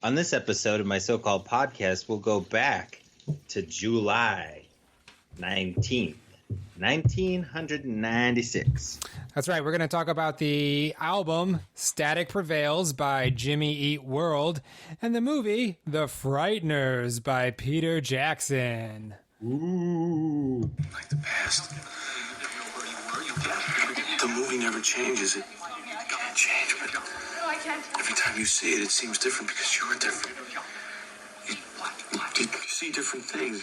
On this episode of my so-called podcast, we'll go back to July 19th, 1996. That's right. We're going to talk about the album Static Prevails by Jimmy Eat World and the movie The Frighteners by Peter Jackson. Ooh. Like the past. The movie never changes. It can't change, but every time you see it, it seems different because you were different. You see different things.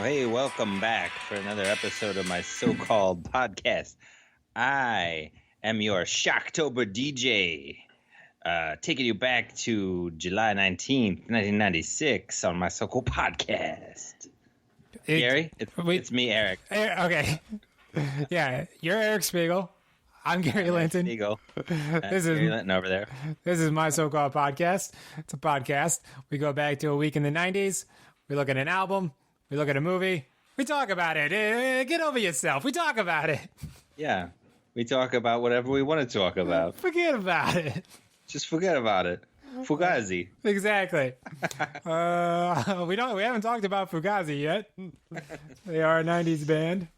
Hey, welcome back for another episode of my so-called podcast. I am your Shocktober DJ, taking you back to July 19th, 1996 on my so-called podcast. Gary, it's me, Eric. Okay. Yeah, you're Eric Spiegel. I'm Gary Linton. Spiegel. This is Gary Linton over there. This is my so-called podcast. It's a podcast. We go back to a week in the 90s. We look at an album. We look at a movie. We talk about it. Get over yourself. We talk about it. Yeah. We talk about whatever we want to talk about. Forget about it. Just forget about it. Fugazi. Exactly. We haven't talked about Fugazi yet. They are a 90s band.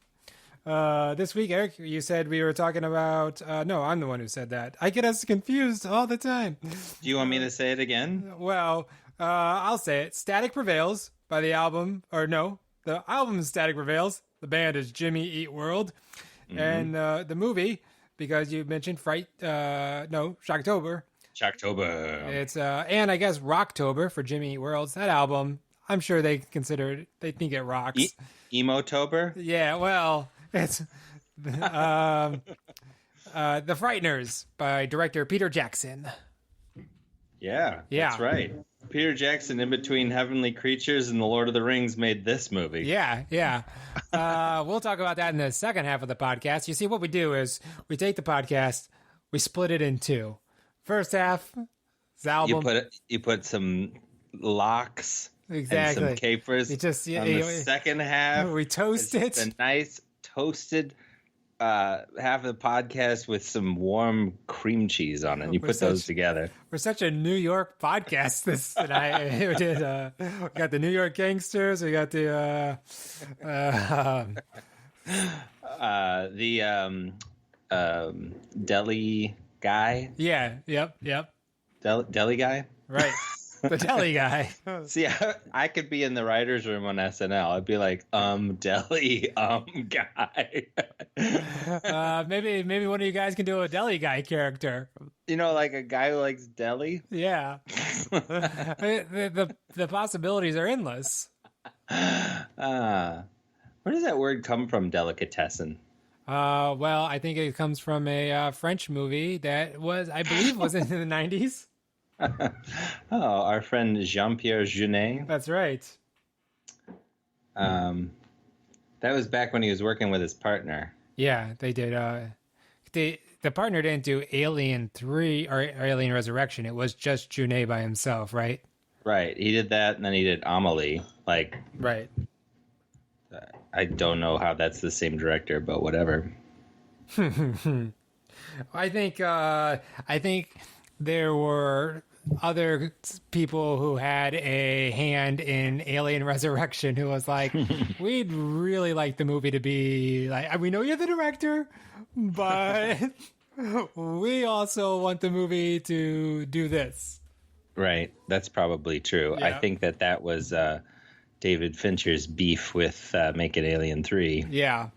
This week, Eric, you said we were talking about... no, I'm the one who said that. I get us confused all the time. Do you want me to say it again? Well, I'll say it. Static Prevails by the album... Or no, the album is Static Prevails. The band is Jimmy Eat World. Mm-hmm. And the movie, because you mentioned Shocktober. Shocktober. It's and I guess Rocktober for Jimmy Eat World's that album. I'm sure they think it rocks. Emotober? Yeah, well, it's The Frighteners by director Peter Jackson. Yeah, that's right. Peter Jackson, in between Heavenly Creatures and The Lord of the Rings, made this movie. Yeah. We'll talk about that in the second half of the podcast. You see, what we do is we take the podcast, we split it in two. First half, the album. You put some locks exactly. and some capers. On the second half, we toast it. A nice toasted half of the podcast with some warm cream cheese on it. And you put those together. We're such a New York podcast. We got the New York gangsters. We got the deli guy. Yeah. Yep. Deli guy. Right. The deli guy. See, I could be in the writer's room on SNL. I'd be like, deli, guy. Maybe one of you guys can do a deli guy character. You know, like a guy who likes deli? Yeah. The possibilities are endless. Where does that word come from, delicatessen? Well, I think it comes from a French movie that I believe was in the 90s. Our friend Jean-Pierre Jeunet. That's right. That was back when he was working with his partner. Yeah, they did. The partner didn't do Alien 3 or Alien Resurrection. It was just Jeunet by himself, right? Right. He did that, and then he did Amelie. Right. I don't know how that's the same director, but whatever. I think there were other people who had a hand in Alien Resurrection who was like, we'd really like the movie to be like, we know you're the director, but we also want the movie to do this. Right. That's probably true. Yeah. I think that was David Fincher's beef with making Alien 3. Yeah.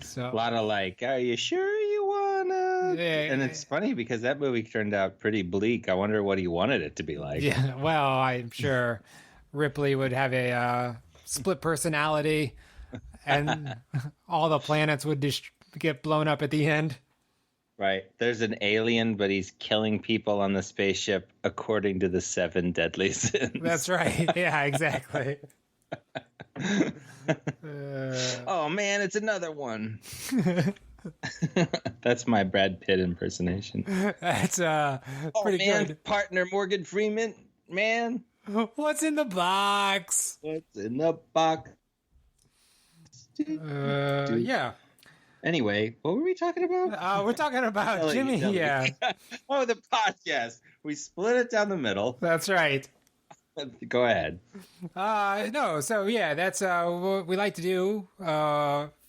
So a lot of are you sure you wanna? Yeah, and it's funny because that movie turned out pretty bleak. I wonder what he wanted it to be like. Yeah, well, I'm sure Ripley would have a split personality, and all the planets would get blown up at the end. Right. There's an alien, but he's killing people on the spaceship according to the 7 deadly sins. That's right. Yeah, exactly. Oh man, it's another one. That's my Brad Pitt impersonation. That's pretty man, good. Partner Morgan Freeman, man. What's in the box? What's in the box? Yeah. Anyway, what were we talking about? We're talking about Jimmy. Yeah. Oh, the podcast. We split it down the middle. That's right. Go ahead. No, so yeah, that's what we like to do.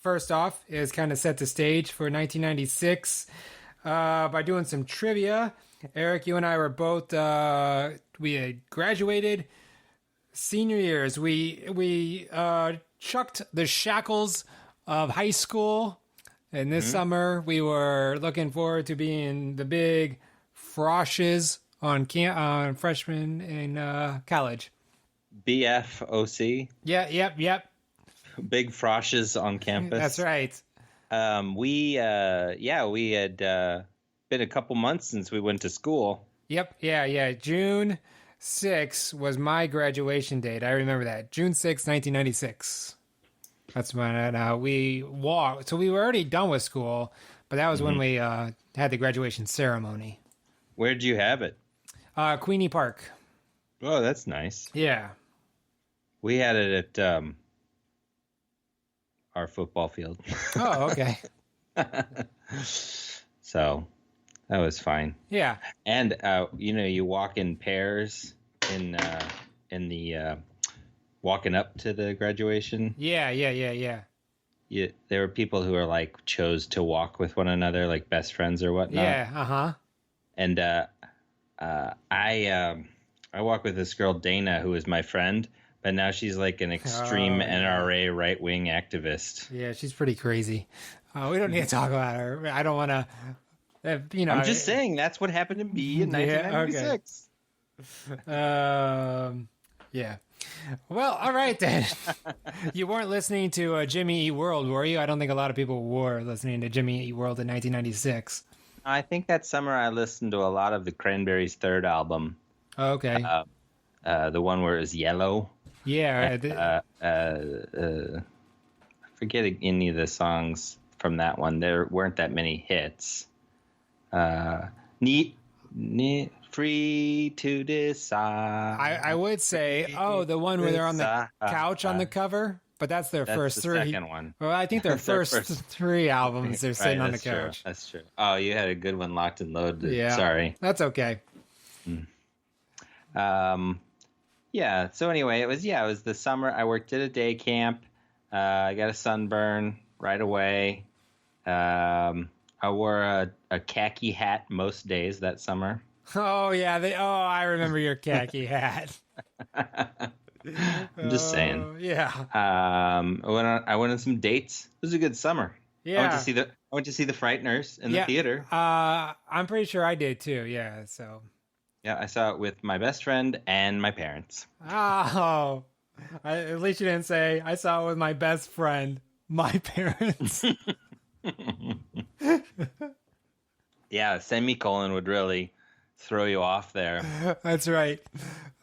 First off is kind of set the stage for 1996 by doing some trivia. Eric, you and I were both we had graduated senior years. We chucked the shackles of high school, and this summer we were looking forward to being the big froshes on freshmen in college. BFOC. Yeah, yep. Big froshes on campus. That's right. We had been a couple months since we went to school. Yep, yeah. June 6th was my graduation date. I remember that. June 6th, 1996. That's when we walked. So we were already done with school, but that was when we had the graduation ceremony. Where'd you have it? Queenie Park. Oh, that's nice. Yeah. We had it at our football field. Oh, okay. So that was fine. Yeah. And you walk in pairs in the walking up to the graduation. Yeah. There were people who are like chose to walk with one another, like best friends or whatnot. Yeah. And I walk with this girl Dana, who is my friend, but now she's like an extreme NRA right wing activist. Yeah, she's pretty crazy. We don't need to talk about her. I don't want to. I'm just saying that's what happened to me in 1996. Yeah. Well, all right then. You weren't listening to Jimmy Eat World, were you? I don't think a lot of people were listening to Jimmy Eat World in 1996. I think that summer I listened to a lot of the Cranberries' third album. Oh, okay. The one where it was yellow. Yeah. I forget any of the songs from that one. There weren't that many hits. Neat, free to decide. I would say, the one where they're on the couch on the cover, but that's their first three. Second one. Well, I think their first three albums, they're sitting on the couch. True. That's true. Oh, you had a good one, Locked and Loaded. Yeah. Sorry. That's okay. Yeah. So anyway, it was the summer. I worked at a day camp. I got a sunburn right away. I wore a khaki hat most days that summer. Oh yeah. I remember your khaki hat. I'm just saying. Yeah. I went on some dates. It was a good summer. Yeah. I went to see the Frighteners in the theater. I'm pretty sure I did too. Yeah. So. Yeah, I saw it with my best friend and my parents. Oh, at least you didn't say I saw it with my best friend, my parents. Yeah, semicolon would really throw you off there. That's right.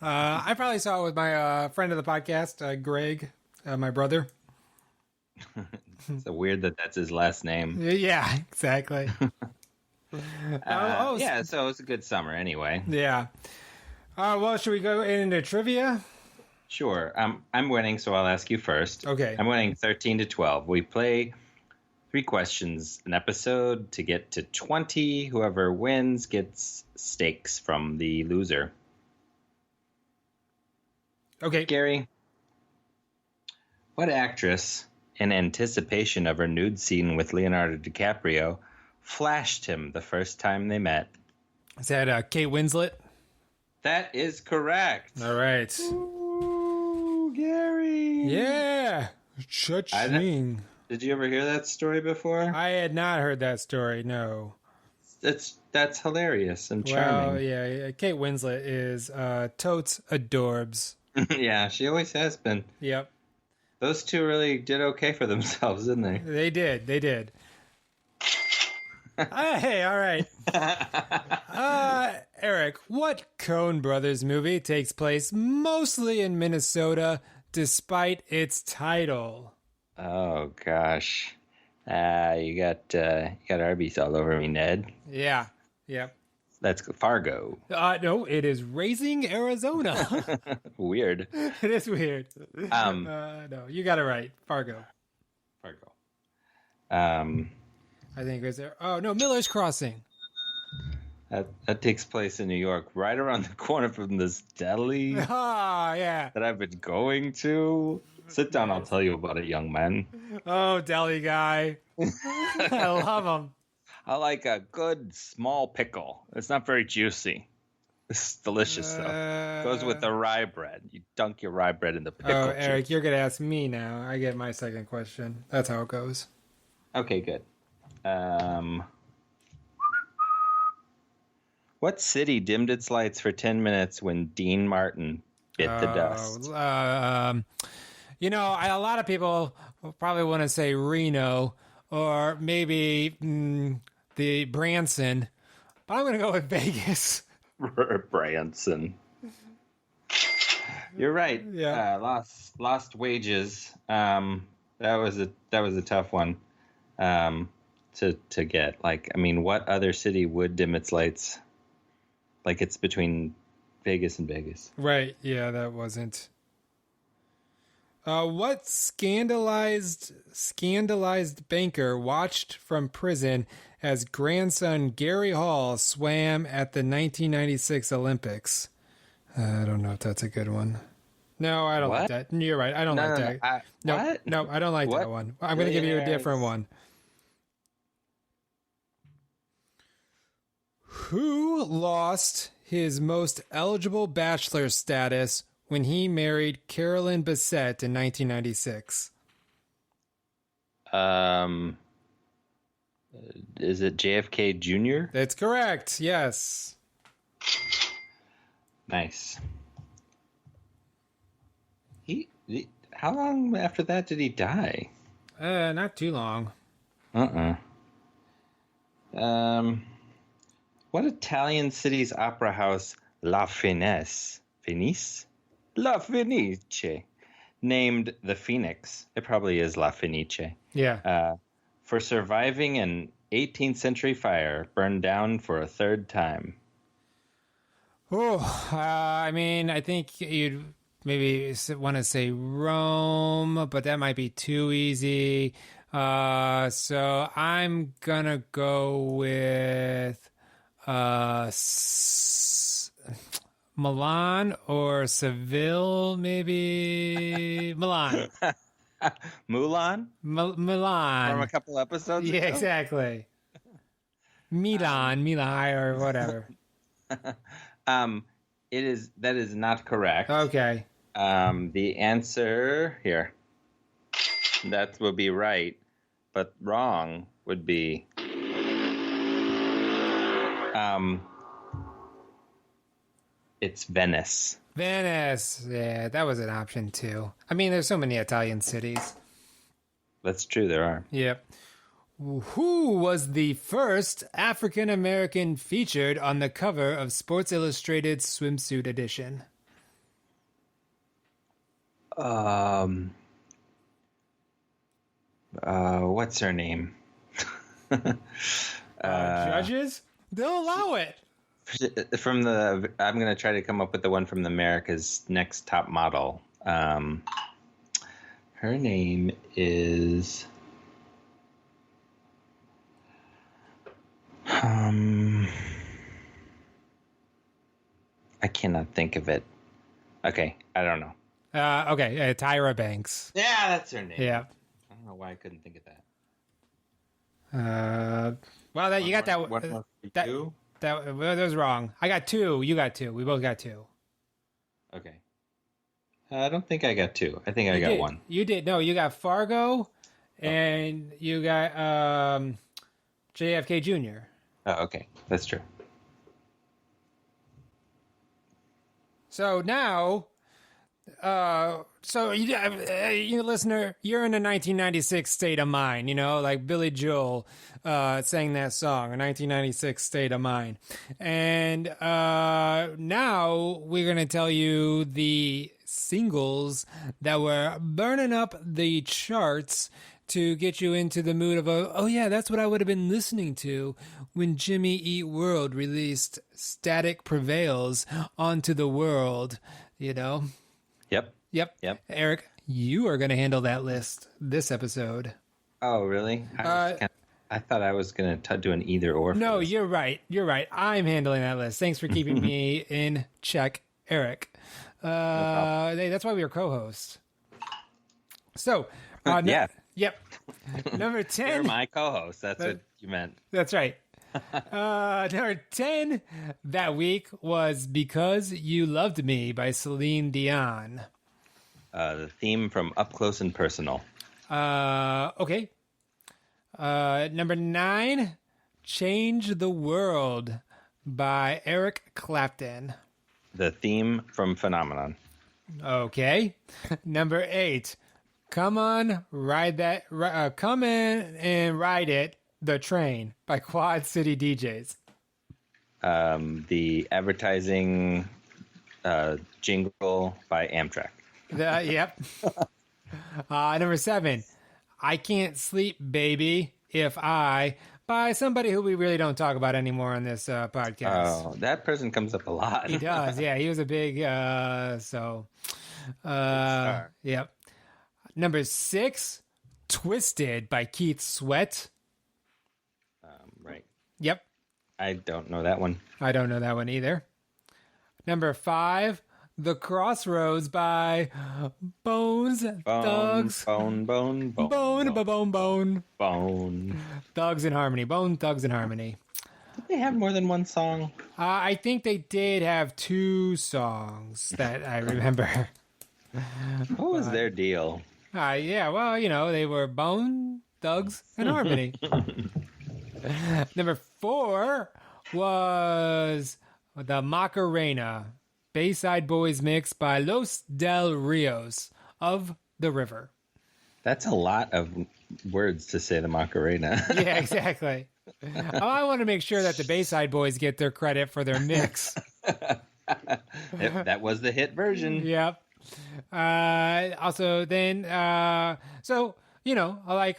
I probably saw it with my friend of the podcast, Greg, my brother. It's so weird that's his last name. Yeah, exactly. Yeah, so it was a good summer anyway. Yeah. Well, should we go into trivia? Sure. I'm winning, so I'll ask you first. Okay. I'm winning 13-12. We play 3 questions an episode to get to 20. Whoever wins gets stakes from the loser. Okay. Gary, what actress, in anticipation of her nude scene with Leonardo DiCaprio, flashed him the first time they met? Is that Kate Winslet? That is correct. All right. Ooh, Gary. Yeah. Cha-ching. Did you ever hear that story before? I had not heard that story, no. That's hilarious and charming. Well, yeah. Kate Winslet is totes adorbs. Yeah, she always has been. Yep. Those two really did okay for themselves, didn't they? They did. Hey, all right. Eric, what Coen Brothers movie takes place mostly in Minnesota despite its title? Oh gosh. You got Arby's all over me, Ned. Yeah. Yep. That's Fargo. No, it is Raising Arizona. Weird. It is weird. No, you got it right. Fargo. Fargo. Um, I think it was there. Oh, no, Miller's Crossing. that takes place in New York, right around the corner from this deli Ah, yeah. that I've been going to. Sit down, I'll tell you about it, young man. Oh, deli guy. I love him. I like a good small pickle. It's not very juicy. It's delicious though. Goes with the rye bread. You dunk your rye bread in the pickle. Oh, Eric, juice. you're gonna ask me now. I get my second question. That's how it goes. Okay, good. What city dimmed its lights for 10 minutes when Dean Martin bit the dust? A lot of people will probably want to say Reno or maybe the Branson, but I'm going to go with Vegas. Branson. You're right. Yeah. Lost wages. That was a tough one to get. Like, I mean, what other city would dim its lights? Like, it's between Vegas and Vegas. Right. Yeah, that wasn't. What scandalized banker watched from prison as grandson Gary Hall swam at the 1996 Olympics? I don't know if that's a good one. No, I don't like that. You're right. I don't like that. No, I don't like that one. I'm going to give you a different one. Who lost his most eligible bachelor status when he married Carolyn Bessette in 1996? Is it JFK Jr.? That's correct. Yes. Nice. How long after that did he die? Not too long. What Italian city's opera house La Fenice, named the Phoenix? It probably is La Fenice. Yeah. For surviving an 18th century fire burned down for a third time. I mean, I think you'd maybe want to say Rome, but that might be too easy. So I'm gonna go with Milan or Seville, maybe Milan. Mulan? Milan. From a couple episodes ago? Yeah, exactly. Milan, or whatever. That is not correct. Okay. The answer here. That would be right, but wrong would be it's Venice. Venice. Yeah, that was an option too. I mean, there's so many Italian cities. That's true, there are. Yep. Who was the first African American featured on the cover of Sports Illustrated swimsuit edition? What's her name? Judges? They'll allow it. I'm going to try to come up with the one from the America's Next Top Model. Her name is I cannot think of it. Okay, I don't know. Okay, Tyra Banks. Yeah, that's her name. Yeah. I don't know why I couldn't think of Well, that. you got that. One more for you? That was wrong. I got two. You got two. We both got two. Okay. I don't think I got two. I think I got one. You did. No, you got Fargo, and you got JFK Jr. Oh, okay. That's true. So now So you listener, you're in a 1996 state of mind, like Billy Joel sang that song, a 1996 state of mind. And now we're going to tell you the singles that were burning up the charts to get you into the mood of, oh yeah, that's what I would have been listening to when Jimmy Eat World released Static Prevails onto the world, Yep. Yep. Eric, you are going to handle that list this episode. Oh, really? I thought I was going to do an either or. No, you're right. I'm handling that list. Thanks for keeping me in check, Eric. No, that's why we were co-hosts. So, yeah. Yep. Number 10. You're my co-host. That's what you meant. That's right. Number 10 that week was Because You Loved Me by Celine Dion. The theme from Up Close and Personal. Okay. Number 9, Change the World by Eric Clapton. The theme from Phenomenon. Okay. Number 8, Come On, Ride That, Come In and Ride It, The Train by Quad City DJs. The advertising jingle by Amtrak. Yep. Number 7, I Can't Sleep, Baby, If I, by somebody who we really don't talk about anymore on this podcast. Oh, that person comes up a lot. He does, yeah. He was a big, yep. Number 6, Twisted by Keith Sweat. Right. Yep. I don't know that one. I don't know that one either. Number 5, The Crossroads by Bones Thugs. Bone. Thugs in Harmony. Bone Thugs in Harmony. Did they have more than one song? I think they did have 2 songs that I remember. What was their deal? Yeah, well, they were Bone Thugs in Harmony. Number 4 was the Macarena Bayside Boys mix by Los Del Rios of the River. That's a lot of words to say the Macarena. Yeah, exactly. I want to make sure that the Bayside Boys get their credit for their mix. That was the hit version. Yep. Also, then, like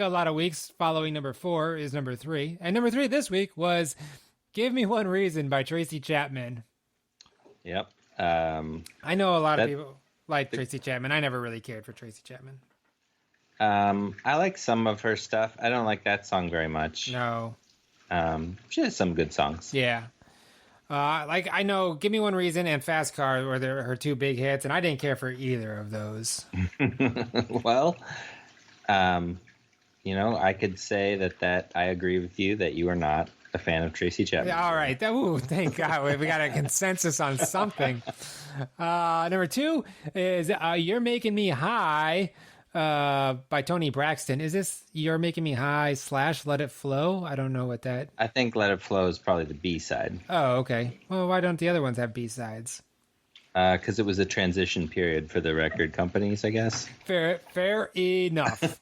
a lot of weeks following number 4 is number 3. And number 3 this week was Give Me One Reason by Tracy Chapman. Yep. I know a lot of people like Tracy Chapman. I never really cared for Tracy Chapman. I like some of her stuff. I don't like that song very much. No. She has some good songs. Yeah. I know Give Me One Reason and Fast Car were her 2 big hits, and I didn't care for either of those. Well, I could say that I agree with you that you are not a fan of Tracy Chapman. Yeah, all right. Thank God. We got a consensus on something. Number 2 is You're Making Me High by Tony Braxton. Is this You're Making Me High / Let It Flow? I don't know what that... I think Let It Flow is probably the B-side. Oh, okay. Well, why don't the other ones have B-sides? Because it was a transition period for the record companies, I guess. Fair enough.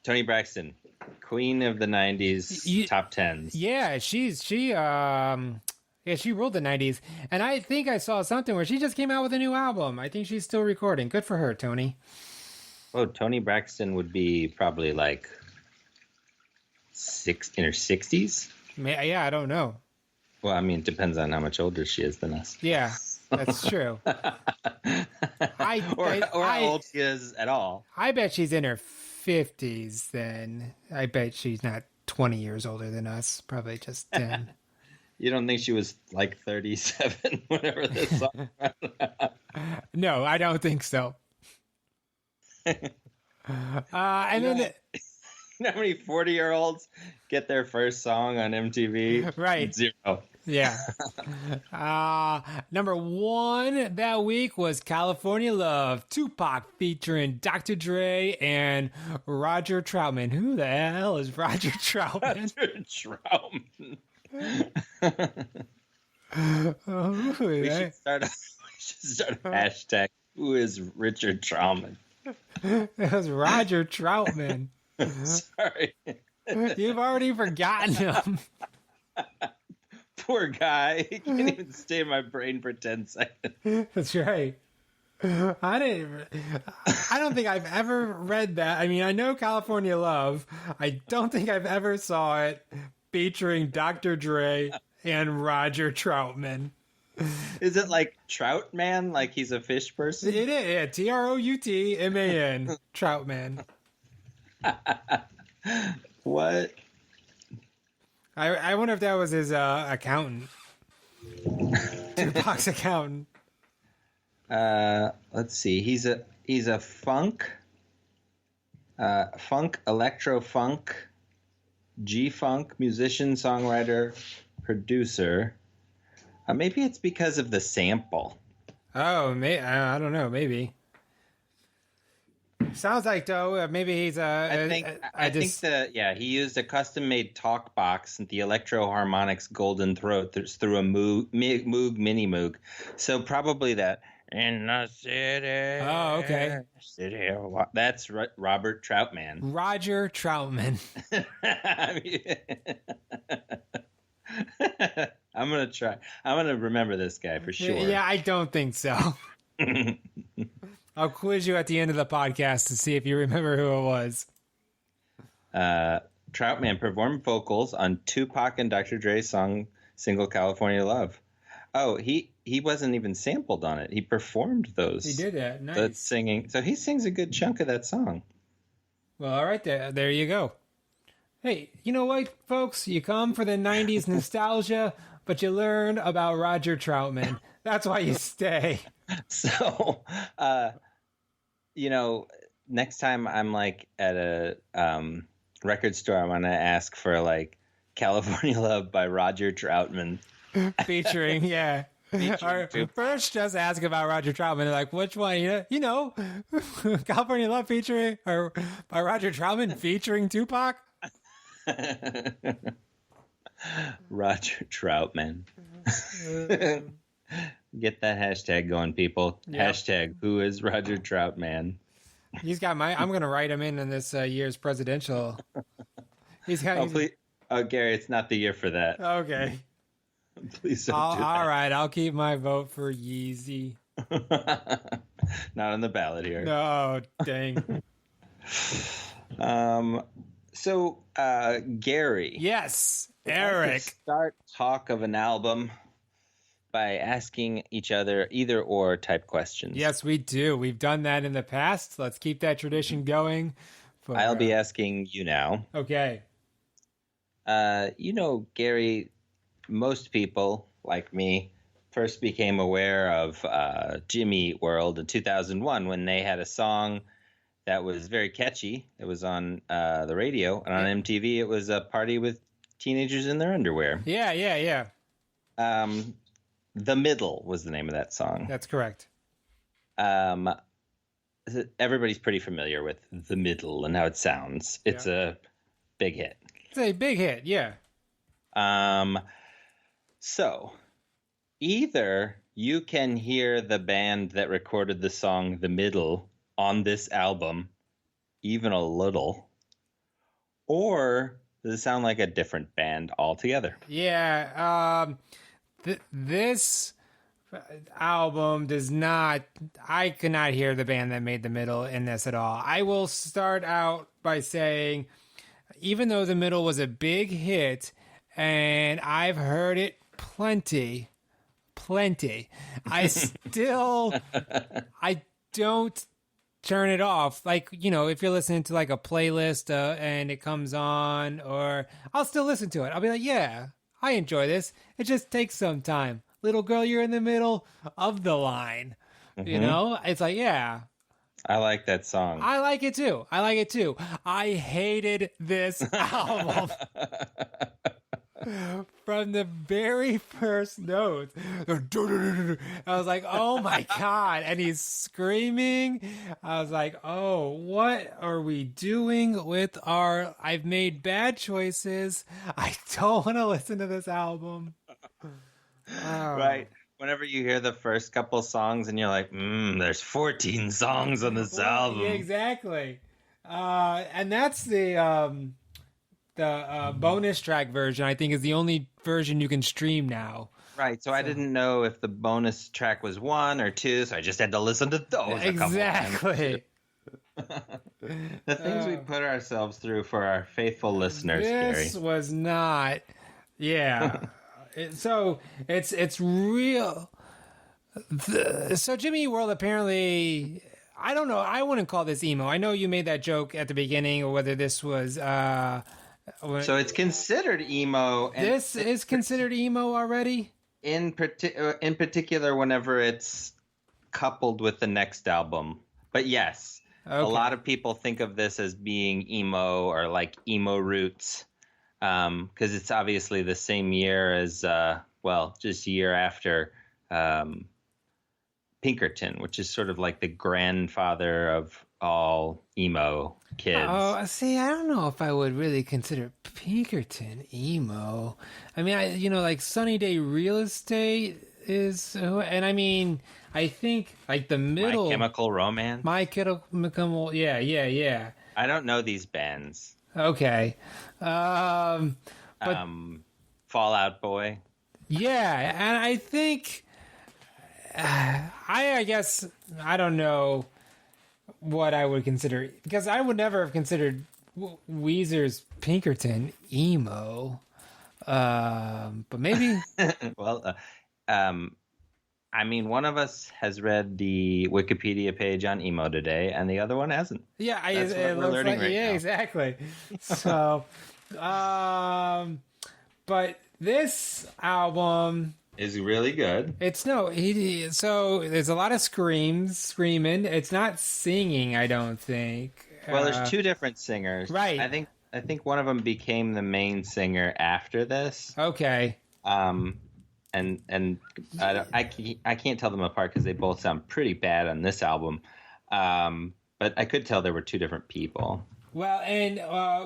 Tony Braxton, queen of the 90s top 10s. Yeah, she ruled the 90s. And I think I saw something where she just came out with a new album. I think she's still recording. Good for her, Tony. Oh, Tony Braxton would be probably like in her 60s? Yeah, I don't know. Well, I mean, it depends on how much older she is than us. Yeah, that's true. Or how old she is at all. I bet she's in her 50s then. I bet she's not 20 years older than us. Probably just 10. You don't think she was like 37 whenever this song No, I don't think so. And then... You know how many 40-year-olds get their first song on MTV? Right. 0. Yeah. Number 1 that week was California Love, Tupac featuring Dr. Dre and Roger Troutman. Who the hell is Roger Troutman? Roger Troutman. Start a hashtag. Who is Richard Troutman? It was Roger Troutman. Sorry. You've already forgotten him. Poor guy. He can't even stay in my brain for 10 seconds. That's right. I don't think I've ever read that. I mean, I know California Love. I don't think I've ever saw it featuring Dr. Dre and Roger Troutman. Is it like Trout Man? Like he's a fish person? It is, yeah. Troutman. Troutman. What? I wonder if that was his accountant. Tupac's accountant. Let's see. He's a funk, electro funk, G-funk musician, songwriter, producer. Maybe it's because of the sample. Oh, I don't know. Maybe. Sounds like though. Maybe he's I think he used a custom-made talk box and the Electro Harmonics Golden Throat through a Moog Mini Moog. So probably that. In the city. Oh, okay. City. That's Robert Troutman. Roger Troutman. I'm gonna try. I'm gonna remember this guy for sure. Yeah, I don't think so. I'll quiz you at the end of the podcast to see if you remember who it was. Troutman performed vocals on Tupac and Dr. Dre's single "California Love." Oh, he wasn't even sampled on it. He performed those. He did that. Nice. The singing. So he sings a good chunk of that song. Well, all right, there you go. Hey, you know what, folks? You come for the 90s nostalgia, but you learn about Roger Troutman. That's why you stay. So, next time I'm like at a record store, I'm going to ask for like California Love by Roger Troutman. Featuring, yeah. Or first, just ask about Roger Troutman. They're like, which one? You know, California Love featuring, or by Roger Troutman featuring Tupac? Roger Troutman. Get that hashtag going, people. Yep. Hashtag who is Roger Troutman? He's got I'm going to write him in this year's presidential. He's got. Please. Oh, Gary, it's not the year for that. Okay. Please don't do that. All right, I'll keep my vote for Yeezy. Not on the ballot here. No, dang. So, Gary. Yes, Eric. Start talk of an album by asking each other either or type questions. Yes, we do. We've done that in the past. Let's keep that tradition going. I'll be asking you now. Okay. Gary, most people, like me, first became aware of Jimmy Eat World in 2001 when they had a song that was very catchy. It was on the radio, and on MTV it was a party with teenagers in their underwear. Yeah. The Middle was the name of that song. That's correct. Everybody's pretty familiar with The Middle and how it sounds. It's a big hit. It's a big hit, yeah. So, either you can hear the band that recorded the song The Middle on this album, even a little, or does it sound like a different band altogether? Yeah, this album does not, I could not hear the band that made The Middle in this at all. I will start out by saying, even though The Middle was a big hit, and I've heard it plenty, I don't turn it off. Like, if you're listening to like a playlist and it comes on, or I'll still listen to it. I'll be like, yeah, I enjoy this. It just takes some time. Little girl, you're in the middle of the line. Mm-hmm. It's like, yeah. I like that song. I like it too. I hated this album. From the very first note, I was like, oh my God. And he's screaming. I was like, oh, what are we doing with I've made bad choices. I don't want to listen to this album. Right. whenever you hear the first couple songs and you're like, there's 14 songs on this album. Yeah, exactly. And that's the bonus track version. I think is the only version you can stream now. Right, so I didn't know if the bonus track was 1 or 2, so I just had to listen to those Exactly. The things we put ourselves through for our faithful listeners, This Gary. was not. Yeah. So it's real. So Jimmy Eat World apparently, I don't know. I wouldn't call this emo. I know you made that joke at the beginning, or whether this was. So it's considered emo. And this is considered emo already. In particular, whenever it's coupled with the next album. But yes, Okay. A lot of people think of this as being emo or like emo roots, because it's obviously the same year as, just year after Pinkerton, which is sort of like the grandfather of all emo kids. Oh, see, I don't know if I would really consider Pinkerton emo. I mean, like Sunny Day Real Estate is, and I mean, I think like the middle. My Chemical Romance. My Chemical, yeah. I don't know these bands. Okay. But Fall Out Boy. yeah, and I think I guess I don't know what I would consider, because I would never have considered Weezer's Pinkerton emo. But maybe. Well, I mean, one of us has read the Wikipedia page on emo today, and the other one hasn't. Yeah, That's what we're learning right now. Exactly. So, but this album Is really good. it's no he. So there's a lot of screaming. It's not singing, I don't think. Well, there's two different singers. Right. I think one of them became the main singer after this. Okay. And I can't tell them apart because they both sound pretty bad on this album. But I could tell there were two different people. Well, and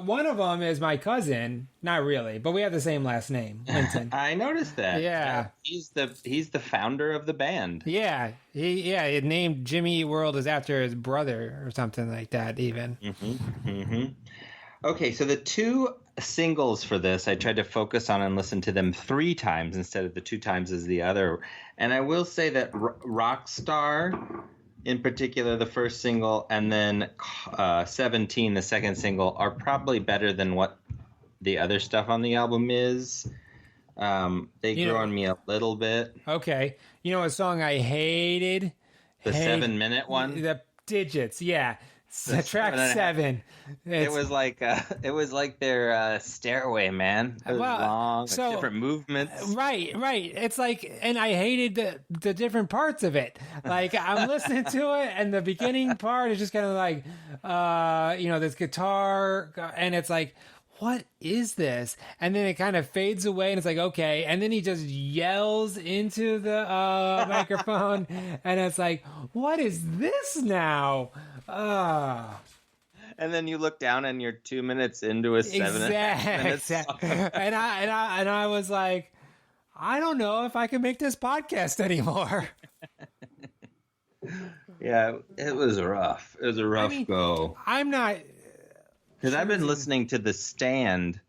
one of them is my cousin. Not really, but we have the same last name, Linton. I noticed that. Yeah. He's the founder of the band. Yeah, it named Jimmy Eat World is after his brother or something like that. Even. Okay, so the two singles for this, I tried to focus on and listen to them 3 times instead of the 2 times as the other. And I will say that Rockstar, in particular, the first single, and then 17, the second single, are probably better than what the other stuff on the album is. They grew on me a little bit. Okay. You know a song I hated? The 7-minute one? The Digits, yeah. Track 7. It was like their Stairway, man. It was long, so, different movements. Right. It's like, and I hated the different parts of it. Like, I'm listening to it, and the beginning part is just kind of like, this guitar, and it's like, what is this? And then it kind of fades away, and it's like, okay. And then he just yells into the microphone, and it's like, what is this now? And then you look down, and you're 2 minutes into a 7-minute song. And I was like, I don't know if I can make this podcast anymore. Yeah, it was rough. It was a rough go. I'm not. Because I've been listening to The Stand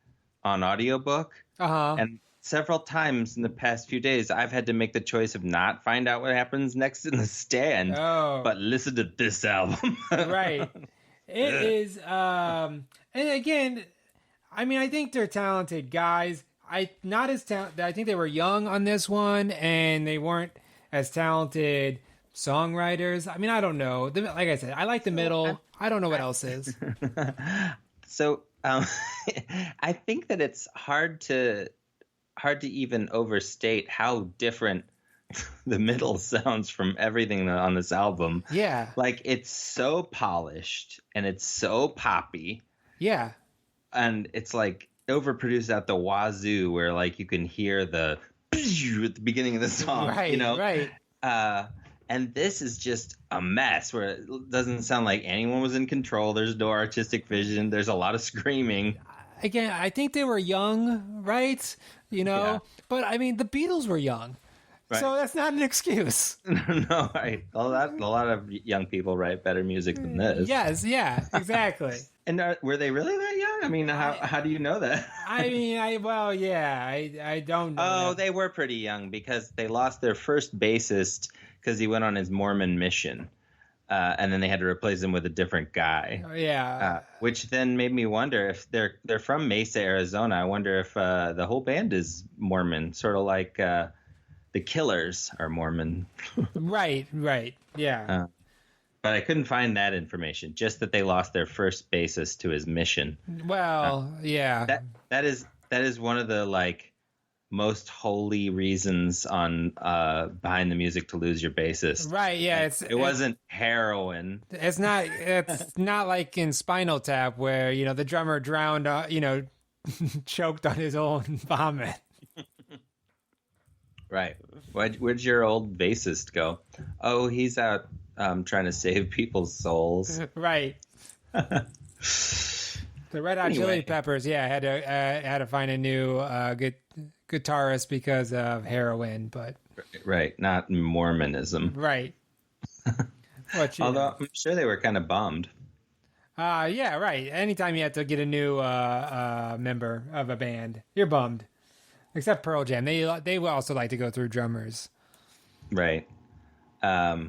on audiobook, and several times in the past few days, I've had to make the choice of not find out what happens next in The Stand, but listen to this album. Right. It is, and again, I mean, I think they're talented guys. Not as talented. I think they were young on this one, and they weren't as talented songwriters. I mean, I don't know. Like I said, I like the middle. I don't know what else is. So I think that it's hard to even overstate how different the middle sounds from everything on this album. Yeah. Like, it's so polished and it's so poppy. Yeah. And it's like overproduced at the wazoo, where like you can hear the at the beginning of the song. Right. Right. And this is just a mess where it doesn't sound like anyone was in control. There's no artistic vision. There's a lot of screaming. Again, I think they were young, right? Yeah. But I mean, the Beatles were young. So that's not an excuse. No, a lot of young people write better music than this. Yes, yeah, exactly. And were they really that young? I mean, how do you know that? I mean, I don't know. Oh, they were pretty young because they lost their first bassist because he went on his Mormon mission. And then they had to replace him with a different guy. Yeah. Which then made me wonder if they're from Mesa, Arizona. I wonder if the whole band is Mormon, sort of like the Killers are Mormon. Right. Yeah. But I couldn't find that information. Just that they lost their first bassist to his mission. Well, yeah. That is one of the most holy reasons on behind the music to lose your bassist. Right, yeah. It wasn't heroin. It's not like in Spinal Tap where, the drummer drowned, choked on his own vomit. Right. Where'd your old bassist go? Oh, he's out trying to save people's souls. Right. The Red Hot Chili Peppers, had to find a new good guitarist because of heroin, but right, not Mormonism. Right. Although I'm sure they were kind of bummed. Yeah, right. Anytime you have to get a new member of a band, you're bummed. Except Pearl Jam, they will also like to go through drummers. Right. Yeah,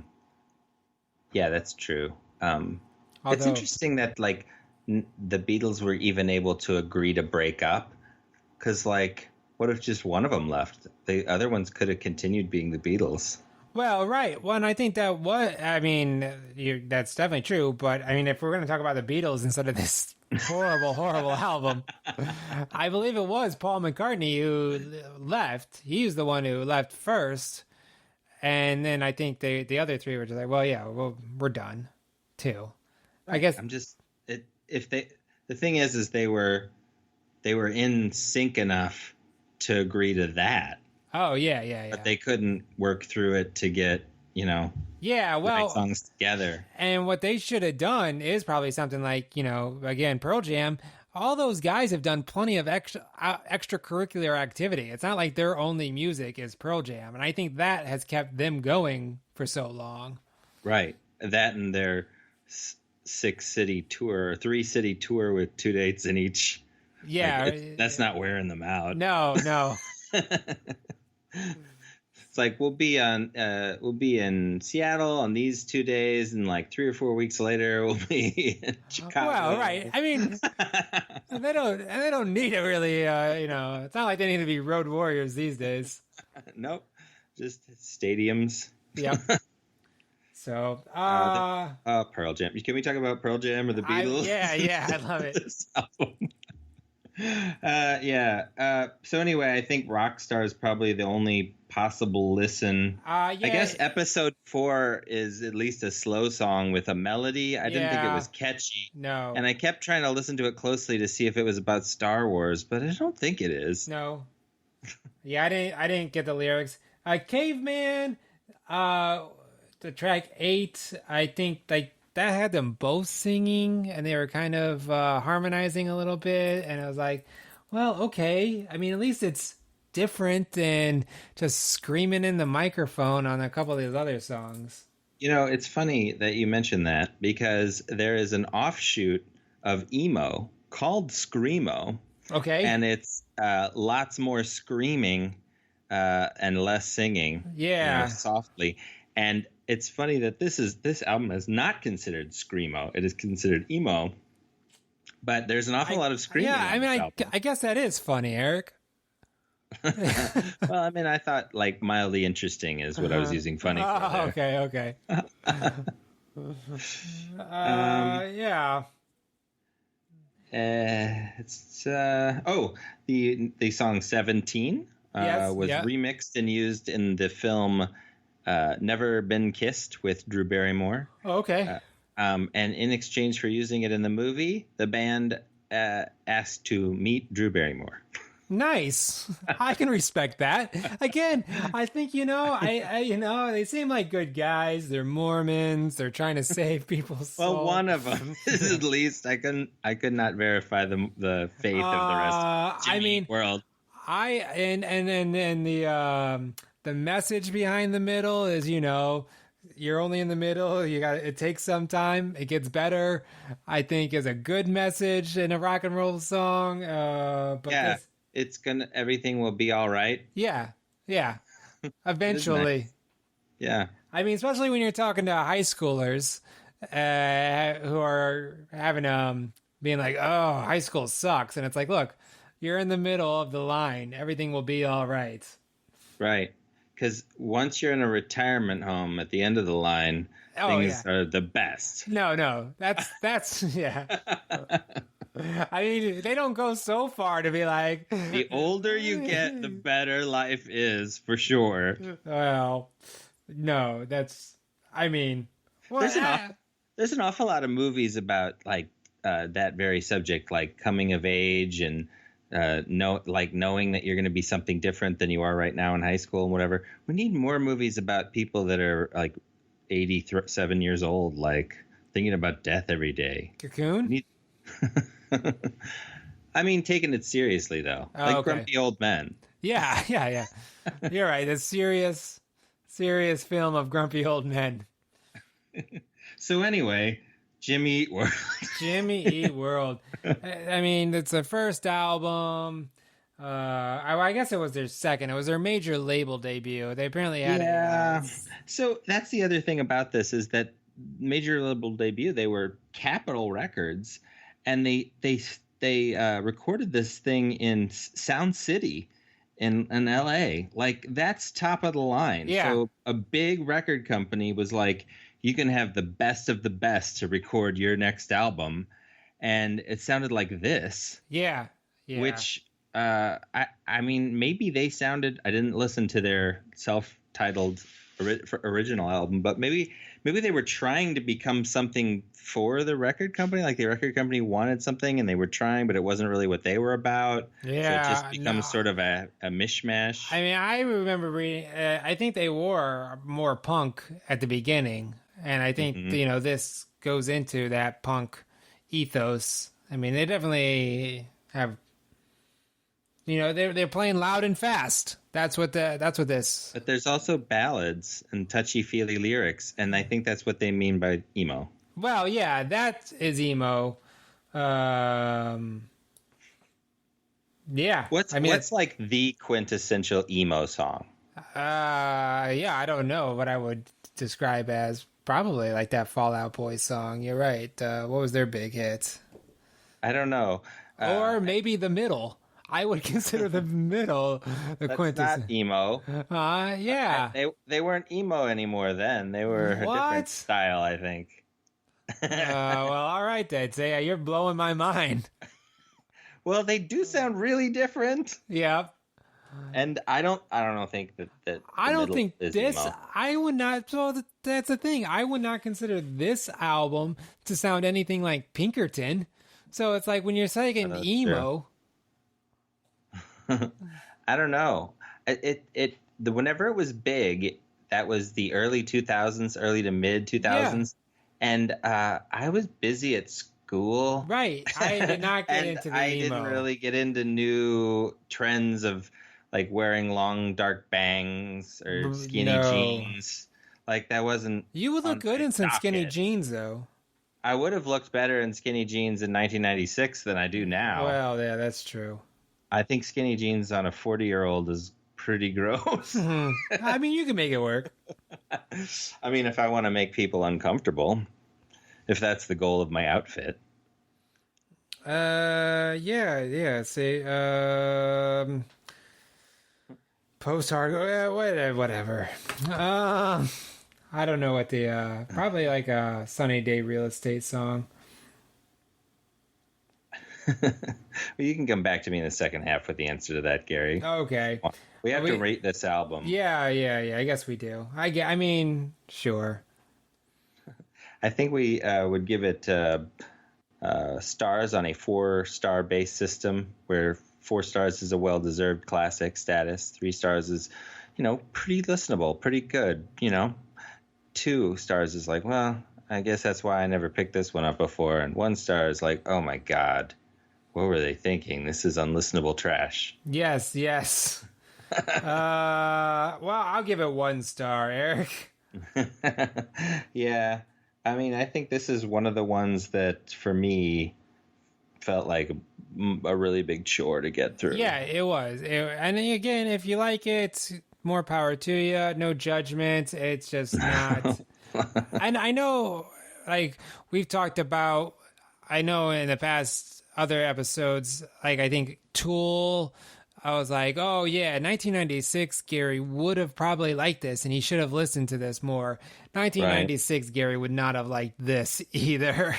that's true. It's interesting that the Beatles were even able to agree to break up, because what if just one of them left? The other ones could have continued being the Beatles. Well, right. Well, and I think that's definitely true. But I mean, if we're going to talk about the Beatles instead of this horrible, horrible album, I believe it was Paul McCartney who left. He was the one who left first. And then I think the other three were just like, well, yeah, we're done too. I guess the thing is they were in sync enough to agree to that. Oh yeah. But they couldn't work through it to get, write songs together. And what they should have done is probably something like, again, Pearl Jam. All those guys have done plenty of extracurricular activity. It's not like their only music is Pearl Jam. And I think that has kept them going for so long. Right. That and their 6-city tour, or 3-city tour with 2 dates in each. Yeah. That's not wearing them out. No. It's we'll be in Seattle on these 2 days, and 3 or 4 weeks later we'll be in Chicago. Well, right. I mean, they don't need it really. It's not like they need to be road warriors these days. Nope, just stadiums. Yep. So, Pearl Jam. Can we talk about Pearl Jam or the Beatles? I love it. So anyway, I think Rockstar is probably the only possible listen. I guess episode 4 is at least a slow song with a melody. I didn't think it was catchy. No. And I kept trying to listen to it closely to see if it was about Star Wars, but I don't think it is. No. Yeah, I didn't get the lyrics. Caveman, the track 8, I think that had them both singing, and they were kind of harmonizing a little bit, and I was like, well, okay. I mean, at least it's different than just screaming in the microphone on a couple of these other songs. It's funny that you mentioned that, because there is an offshoot of emo called Screamo. Okay. And it's lots more screaming and less singing. Yeah. Softly. And it's funny that this album is not considered screamo. It is considered emo. But there's an awful lot of screaming. Yeah, I mean, I guess that is funny, Eric. Well, I mean, I thought mildly interesting is what I was using funny for there. Okay. Yeah. It's the song 17 was remixed and used in the film Never Been Kissed with Drew Barrymore. Oh, okay. And in exchange for using it in the movie, the band asked to meet Drew Barrymore. Nice. I can respect that. Again, I think, they seem like good guys. They're Mormons. They're trying to save people's souls. Well, one of them is at least. I could not verify the faith of the rest of the world. And the the message behind the middle is, you're only in the middle. It takes some time. It gets better. I think is a good message in a rock and roll song. But everything will be all right. yeah. Eventually. Nice. Yeah. I mean, especially when you're talking to high schoolers who are having being like, "Oh, high school sucks," and it's like, look, you're in the middle of the line. Everything will be all right. Right. Because once you're in a retirement home at the end of the line, things are the best. No, that's yeah. I mean, they don't go so far to be like. The older you get, the better life is, for sure. Well, no, that's. I mean, there's an awful lot of movies about like that very subject, like coming of age and knowing that you're going to be something different than you are right now in high school and whatever. We need more movies about people that are like 87 years old, like thinking about death every day. Cocoon? I mean, taking it seriously though, like Grumpy Old Men. Yeah. You're right. A serious film of grumpy old men. So anyway, Jimmy Eat World. Jimmy Eat World. I mean, it's their first album. I guess it was their second. It was their major label debut. They apparently had it. So that's the other thing about this is that major label debut, they were Capitol Records, and they recorded this thing in Sound City in LA. Like, that's top of the line. Yeah. So a big record company was like, you can have the best of the best to record your next album. And it sounded like this. Yeah. Which, I mean, maybe they sounded, I didn't listen to their self-titled original album, but maybe they were trying to become something for the record company. Like the record company wanted something and they were trying, but it wasn't really what they were about. Yeah. So it just becomes sort of a mishmash. I mean, I remember reading, I think they were more punk at the beginning. And I think, this goes into that punk ethos. I mean, they definitely have, they're playing loud and fast. That's what this. But there's also ballads and touchy-feely lyrics, and I think that's what they mean by emo. Well, yeah, that is emo. Yeah. What's like the quintessential emo song? Yeah, I don't know what I would describe as. Probably like that Fall Out Boy song. You're right. What was their big hit? I don't know. Or maybe The Middle. I would consider The Middle the quintessence. Not emo. Yeah. They weren't emo anymore then. They were a different style, I think. Well, all right, then. Say you're blowing my mind. Well, they do sound really different. Yeah. And I don't think that I don't think this emo. I would not. So that's the thing. I would not consider this album to sound anything like Pinkerton. So it's like when you're saying emo. I don't know. Whenever it was big, that was the early 2000s, early to mid 2000s, and I was busy at school. Right. I did not get into the emo. I didn't really get into new trends of like wearing long dark bangs or skinny jeans. Like that wasn't. You would look good in some skinny jeans, though. I would have looked better in skinny jeans in 1996 than I do now. Well, yeah, that's true. I think skinny jeans on a 40-year-old is pretty gross. I mean, you can make it work. I mean, if I want to make people uncomfortable, if that's the goal of my outfit. Yeah. See, post-hardcore, whatever. I don't know what the probably like a Sunny Day Real Estate song. Well, you can come back to me in the second half with the answer to that, Gary. Okay. We have to rate this album. Yeah. I guess we do. I mean, sure. I think we would give it stars on a 4-star base system, where 4 stars is a well-deserved classic status. 3 stars is, pretty listenable, pretty good. 2 stars is like, well, I guess that's why I never picked this one up before. And 1 star is like, oh my God, what were they thinking? This is unlistenable trash. Yes. Well, I'll give it 1 star, Eric. Yeah. I mean, I think this is one of the ones that, for me, felt like a really big chore to get through. Yeah, it was. And again, if you like it, more power to you. No judgment. It's just not. And I know, like, we've talked about, I know in the past other episodes, like, I think Tool, I was like, oh, yeah, 1996, Gary would have probably liked this, and he should have listened to this more. 1996, right. Gary would not have liked this either.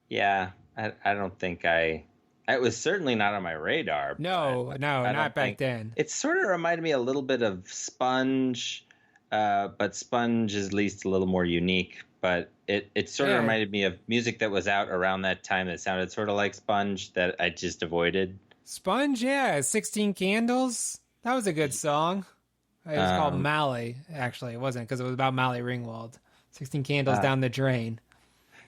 Yeah, I don't think it was certainly not on my radar. No, not back then. It sort of reminded me a little bit of Sponge, but Sponge is at least a little more unique. But it sort of reminded me of music that was out around that time that sounded sort of like Sponge that I just avoided. Sponge, yeah, 16 Candles. That was a good song. It was called Mally, actually. It wasn't, because it was about Molly Ringwald. 16 Candles Down the Drain.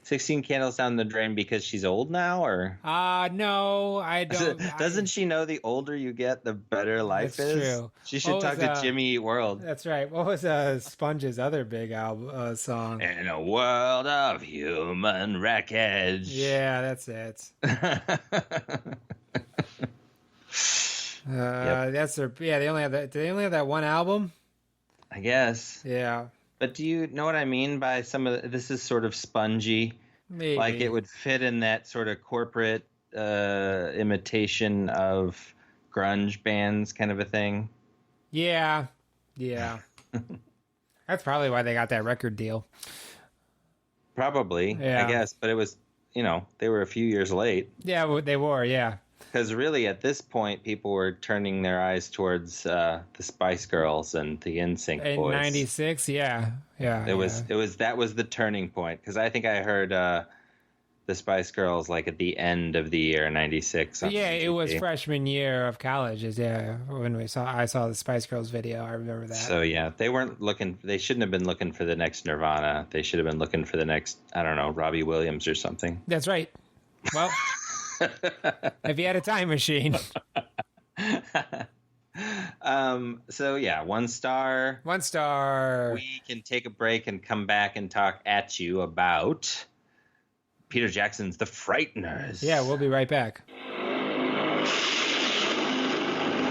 16 Candles Down the Drain because she's old now, or? No, I don't. Doesn't she know the older you get, the better life is? That's true. She should talk to Jimmy Eat World. That's right. What was Sponge's other big album song? In a world of human wreckage. Yeah, that's it. Yep. That's their. Yeah, they only have that. Do they only have that one album? I guess. Yeah. But do you know what I mean by some of this is sort of spongy? Maybe. Like it would fit in that sort of corporate imitation of grunge bands kind of a thing. Yeah. That's probably why they got that record deal. Probably, yeah. I guess. But it was, they were a few years late. Yeah, they were, yeah. Because really, at this point, people were turning their eyes towards the Spice Girls and the NSYNC boys. In '96, yeah. That was the turning point. Because I think I heard the Spice Girls like at the end of the year '96. Yeah, it was freshman year of college. Yeah, when I saw the Spice Girls video, I remember that. So yeah, they weren't looking. They shouldn't have been looking for the next Nirvana. They should have been looking for the next, I don't know, Robbie Williams or something. That's right. Well. If you had a time machine. So yeah, 1 star. 1 star. We can take a break and come back and talk at you about Peter Jackson's The Frighteners. Yeah, we'll be right back.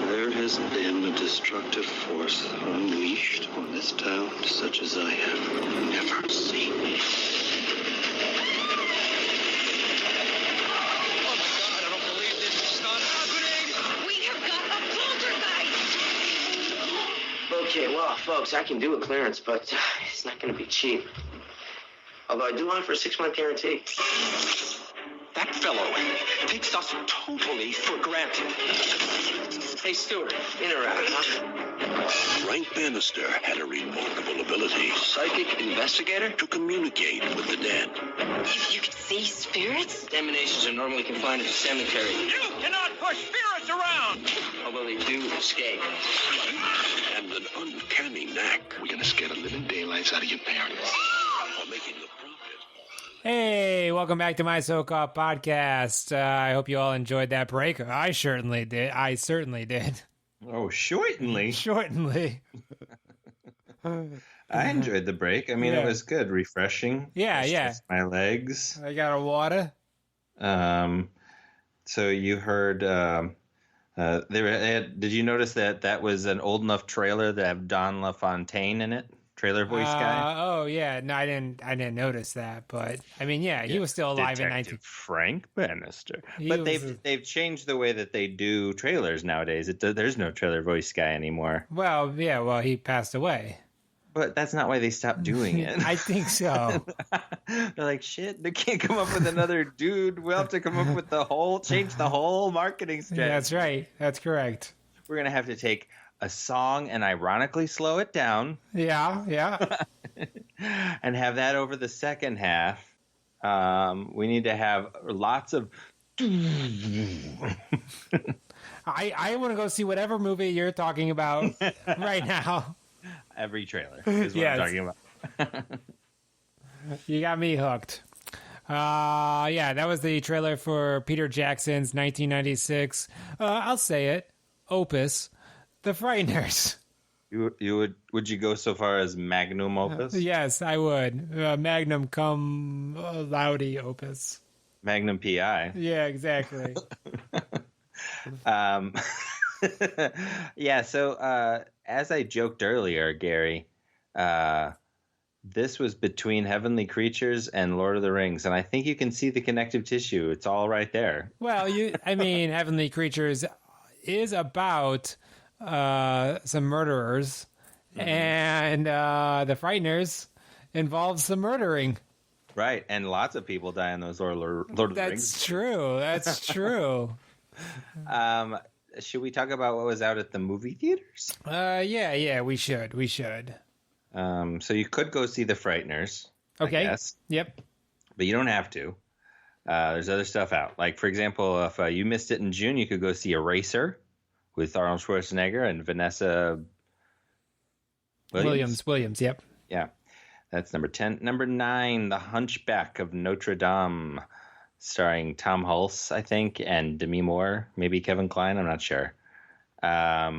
There has been a destructive force unleashed on this town such as I have never seen. Okay, well, folks, I can do a clearance, but it's not going to be cheap. Although I do offer a 6-month guarantee. That fellow takes us totally for granted. Hey, Stuart, in or out, huh? Frank Bannister had a remarkable ability. Psychic investigator? To communicate with the dead. You could see spirits? Emanations are normally confined to the cemetery. You cannot push spirits around! Although they do escape. And an uncanny knack. We're going to scare the living daylights out of your parents. For making the profit. Hey, welcome back to my so-called podcast. I hope you all enjoyed that break. I certainly did. Oh, shortly. I enjoyed the break. I mean, It was good, refreshing. Yeah. My legs. I got a water. So you heard. Did you notice that was an old enough trailer that had Don LaFontaine in it? Trailer voice guy. Oh yeah, no, I didn't notice that, but I mean, yeah, he was still alive in 19. Frank Bannister. But they've changed the way that they do trailers nowadays. There's no trailer voice guy anymore. Well, yeah, he passed away. But that's not why they stopped doing it. I think so. They're like, shit, they can't come up with another dude. We'll have to come up with change the whole marketing strategy. That's right. That's correct. We're going to have to take a song and ironically slow it down. Yeah. And have that over the second half. We need to have lots of... I want to go see whatever movie you're talking about right now. Every trailer is what I'm talking about. You got me hooked. Yeah, that was the trailer for Peter Jackson's 1996. I'll say it, opus, The Frighteners. Would you go so far as magnum opus? Yes, I would. Magnum cum laude opus. Magnum PI. Yeah, exactly. Um, yeah. So as I joked earlier, Gary, this was between Heavenly Creatures and Lord of the Rings, and I think you can see the connective tissue. It's all right there. Well, Heavenly Creatures is about some murderers, and The Frighteners involves some murdering. Right, and lots of people die in those Lord of the Rings. That's true. That's true. Should we talk about what was out at the movie theaters? Yeah, we should. So you could go see The Frighteners. Okay. I guess, Yep. but you don't have to. There's other stuff out. Like, for example, if you missed it in June, you could go see Eraser with Arnold Schwarzenegger and Vanessa Williams, yep. Yeah, that's number 10. Number 9, The Hunchback of Notre Dame, starring Tom Hulce, I think, and Demi Moore, maybe Kevin Kline. I'm not sure. I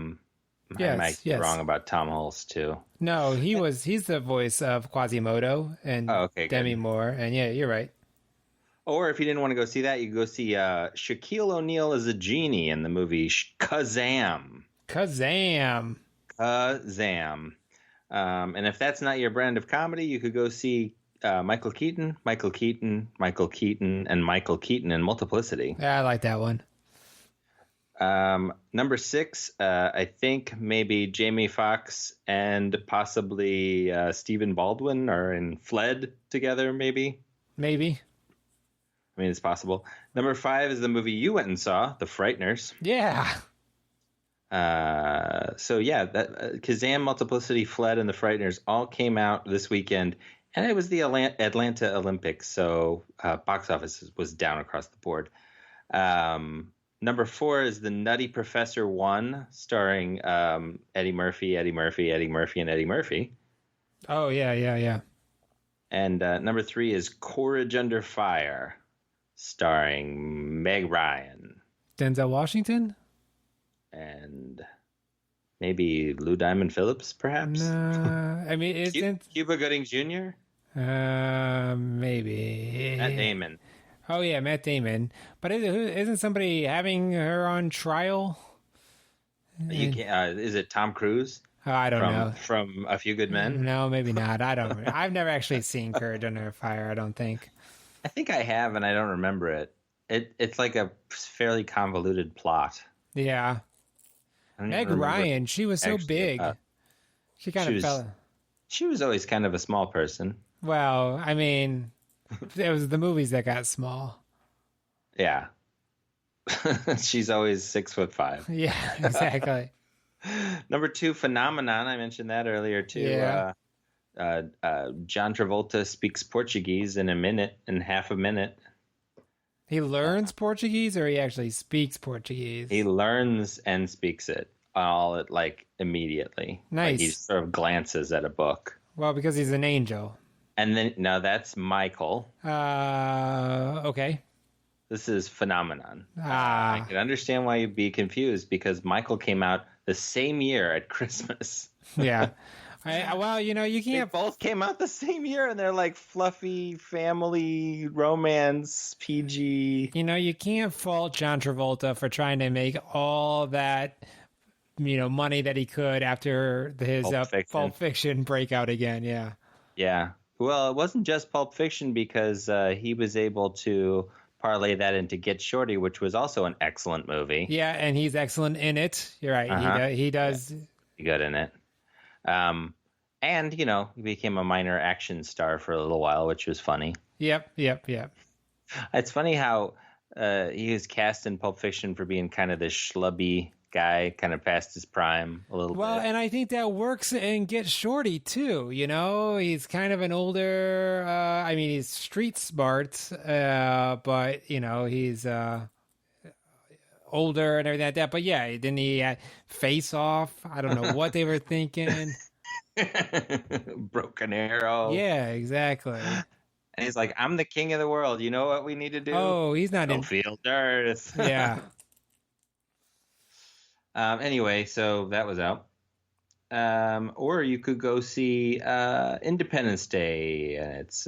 might be wrong about Tom Hulce too. No, he's the voice of Quasimodo and Demi Moore, and yeah, you're right. Or if you didn't want to go see that, you could go see Shaquille O'Neal as a genie in the movie Kazam. Kazam. And if that's not your brand of comedy, you could go see Michael Keaton in Multiplicity. Yeah, I like that one. Number 6, I think maybe Jamie Foxx and possibly Stephen Baldwin are in Fled together, maybe. I mean, it's possible. Number 5 is the movie you went and saw, The Frighteners. Yeah. Kazam, Multiplicity, Fled, and The Frighteners all came out this weekend, and it was the Atlanta Olympics, so box office was down across the board. Number 4 is The Nutty Professor 1, starring Eddie Murphy, and Eddie Murphy. Oh, yeah. And number 3 is Courage Under Fire, starring Meg Ryan. Denzel Washington? And maybe Lou Diamond Phillips, perhaps? No, I mean, isn't... Cuba Gooding Jr.? Maybe. Matt Damon. Oh, yeah, Matt Damon. But isn't somebody having her on trial? You can, is it Tom Cruise? Oh, I don't know. From A Few Good Men? No, maybe not. I don't. I've never actually seen Courage Under Fire, I don't think. I think I have, and I don't remember it. It's like a fairly convoluted plot. Yeah. Meg Ryan, she was so big. She kind of fell. She was always kind of a small person. Well, I mean, it was the movies that got small. Yeah. She's always 6'5". Yeah, exactly. Number 2, Phenomenon. I mentioned that earlier too. Yeah. John Travolta speaks Portuguese in half a minute. He learns Portuguese, or he actually speaks Portuguese? He learns and speaks it all immediately. Nice. Like he sort of glances at a book. Well, because he's an angel. And then, no, that's Michael. Okay. This is Phenomenon. I can understand why you'd be confused, because Michael came out the same year at Christmas. Yeah. Well, you can't... They both came out the same year, and they're like fluffy family romance, PG. You can't fault John Travolta for trying to make all that, money that he could after his Pulp Fiction breakout again. Yeah. Yeah. Well, it wasn't just Pulp Fiction, because he was able to parlay that into Get Shorty, which was also an excellent movie. Yeah, and he's excellent in it. You're right. Uh-huh. He does. Yeah. Good in it. And, he became a minor action star for a little while, which was funny. Yep. It's funny how he was cast in Pulp Fiction for being kind of this schlubby guy, kind of past his prime a little bit. Well, and I think that works in Get Shorty, too. He's kind of an older, he's street smart, but, he's older and everything like that. But yeah, didn't he Face Off? I don't know what they were thinking. Broken Arrow. Yeah, exactly. And he's like, I'm the king of the world. You know what we need to do? Oh, he's not Go in. field Earth. Yeah. Anyway, so that was out. Or you could go see Independence Day. It's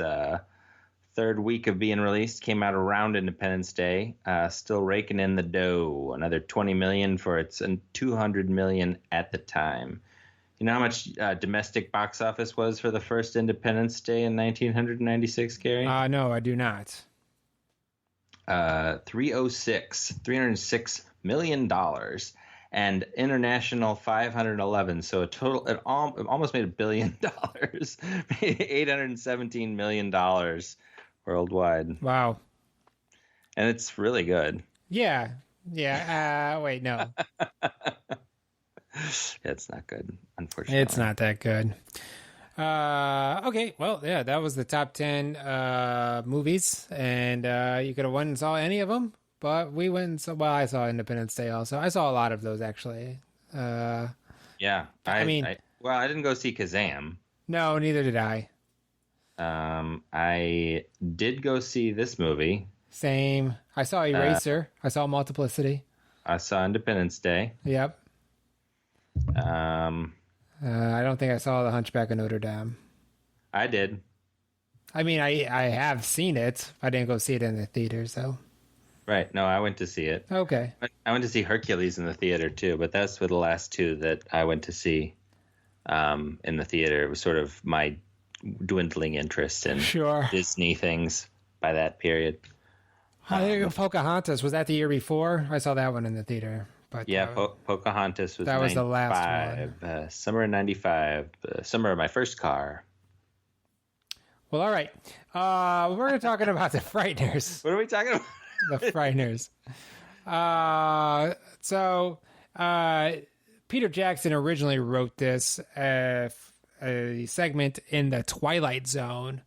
third week of being released. Came out around Independence Day. Still raking in the dough. Another $20 million for its and $200 million at the time. You know how much domestic box office was for the first Independence Day in 1996, Gary? No, I do not. $306 million, and international 511. So a total, it almost made $1 billion, made $817 million worldwide. Wow. And it's really good. Yeah. Wait, no. It's not good, unfortunately. It's not that good. Okay, well, yeah, that was the top 10 movies, and you could have went and saw any of them, but we went and saw, well, I saw Independence Day also. I saw a lot of those, actually. Yeah. I didn't go see Kazam. No, neither did I. I did go see this movie. Same. I saw Eraser. I saw Multiplicity. I saw Independence Day. Yep. I don't think I saw The Hunchback of Notre Dame. I did. I mean, I have seen it. I didn't go see it in the theaters, though. Right. No, I went to see it. Okay. I went to see Hercules in the theater, too, but that's were the last two that I went to see in the theater. It was sort of my dwindling interest in Disney things by that period. I think Pocahontas, was that the year before? I saw that one in the theater. But yeah, Pocahontas was that was the last one. Summer of 95, summer of my first car. Well, all right. We're talking about the Frighteners. What are we talking about? The Frighteners. So Peter Jackson originally wrote this a segment in the Twilight Zone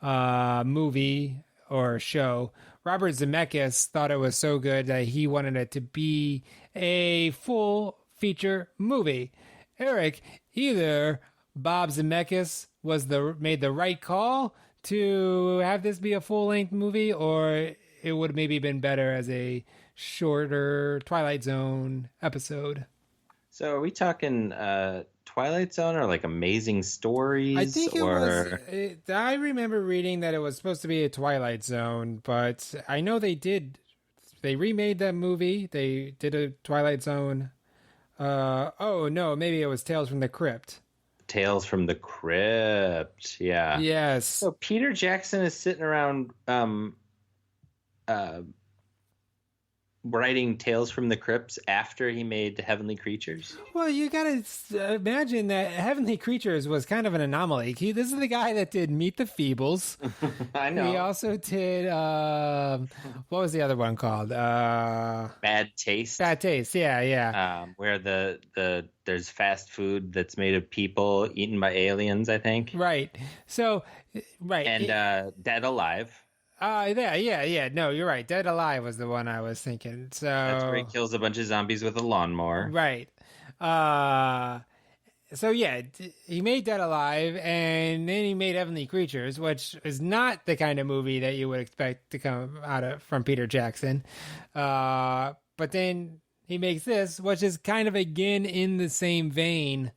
movie or show. Robert Zemeckis thought it was so good that he wanted it to be a full feature movie. Eric, either Bob Zemeckis made the right call to have this be a full-length movie, or it would have maybe been better as a shorter Twilight Zone episode. So are we talking Twilight Zone or like Amazing Stories? I think it was. I remember reading that it was supposed to be a Twilight Zone, but I know they remade that movie. They did a Twilight Zone. Oh no, maybe it was Tales from the Crypt. Tales from the Crypt. Yeah. Yes. So Peter Jackson is sitting around writing Tales from the Crypts after he made Heavenly Creatures? Well, you gotta imagine that Heavenly Creatures was kind of an anomaly. This is the guy that did Meet the Feebles. I know. He also did what was the other one called? Bad Taste. Bad Taste. Yeah. Where there's fast food that's made of people eaten by aliens, I think. Right. So, right. And Dead Alive. Yeah. No, you're right. Dead Alive was the one I was thinking. So that's where he kills a bunch of zombies with a lawnmower. Right. So yeah, he made Dead Alive, and then he made Heavenly Creatures, which is not the kind of movie that you would expect to come from Peter Jackson. But then he makes this, which is kind of again in the same vein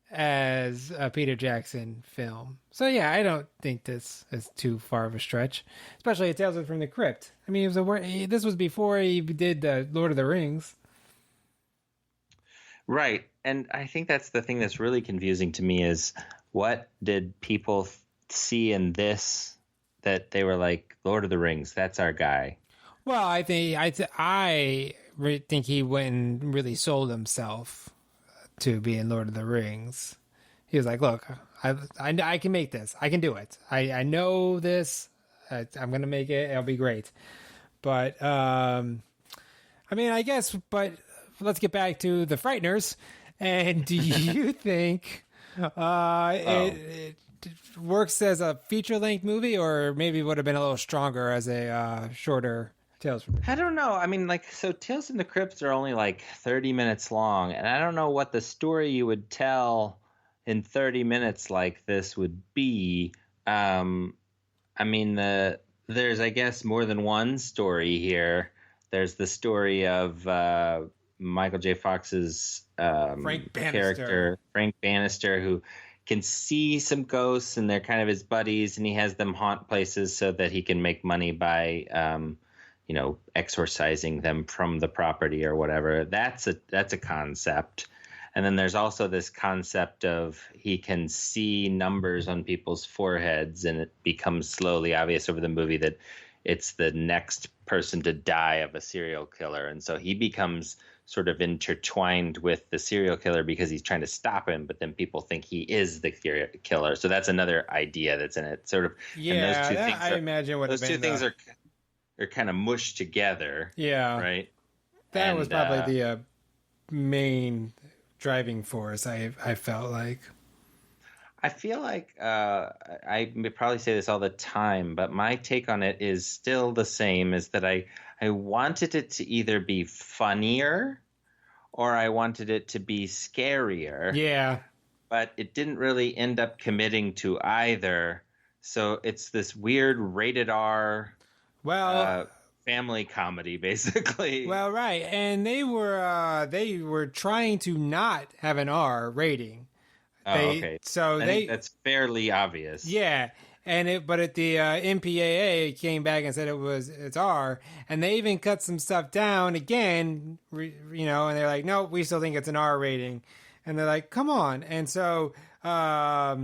as a Peter Jackson film. So yeah, I don't think this is too far of a stretch, especially Tales from the Crypt. I mean, this was before he did Lord of the Rings. Right. And I think that's the thing that's really confusing to me is what did people see in this that they were like, Lord of the Rings, that's our guy? Well, I think he went and really sold himself to be in Lord of the Rings. He was like, look, I can make this. I can do it. I know this. I'm going to make it. It'll be great. But, I mean, I guess, but let's get back to the Frighteners. And do you think it works as a feature-length movie, or maybe would have been a little stronger as a shorter Tales from the Crypt? I don't know. I mean, so Tales from the Crypt are only like 30 minutes long, and I don't know what the story you would tell in 30 minutes like this would be. I mean, there's, I guess, more than one story here. There's the story of Michael J. Fox's Frank Bannister. character, Frank Bannister, who can see some ghosts, and they're kind of his buddies, and he has them haunt places so that he can make money by, exorcising them from the property or whatever. That's a concept. And then there's also this concept of he can see numbers on people's foreheads, and it becomes slowly obvious over the movie that it's the next person to die of a serial killer. And so he becomes sort of intertwined with the serial killer because he's trying to stop him, but then people think he is the serial killer. So that's another idea that's in it. Sort of. Yeah, and those two that, things I imagine would have those been two things are kind of mushed together. Yeah. Right? That was probably the main driving force, I felt like. I feel like I may probably say this all the time, but my take on it is still the same, is that I wanted it to either be funnier or I wanted it to be scarier. Yeah. But it didn't really end up committing to either. So it's this weird rated R family comedy, basically. Well, right. And they were trying to not have an R rating. Okay. So I think that's fairly obvious. Yeah, but at the MPAA came back and said it's R, and they even cut some stuff down again, and they're like, no, we still think it's an R rating, and they're like, come on, and so I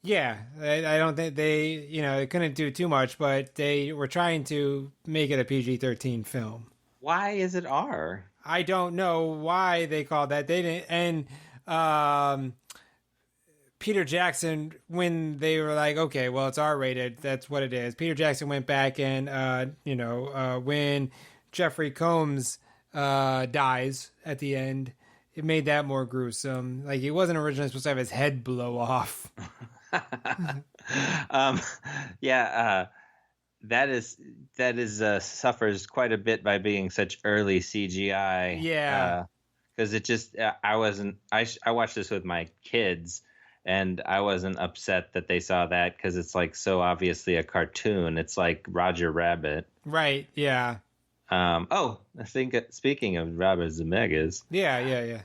don't think they couldn't do too much, but they were trying to make it a PG-13 film. Why is it R? I don't know why they called that. They didn't, and Peter Jackson, when they were like, okay, well, it's R-rated, that's what it is. Peter Jackson went back and, when Jeffrey Combs dies at the end, it made that more gruesome. Like, he wasn't originally supposed to have his head blow off. That is suffers quite a bit by being such early CGI. Yeah. Because it just, I watched this with my kids, and I wasn't upset that they saw that because it's like so obviously a cartoon. It's like Roger Rabbit. Right, yeah. I think, speaking of Robert Zemeckis. Yeah.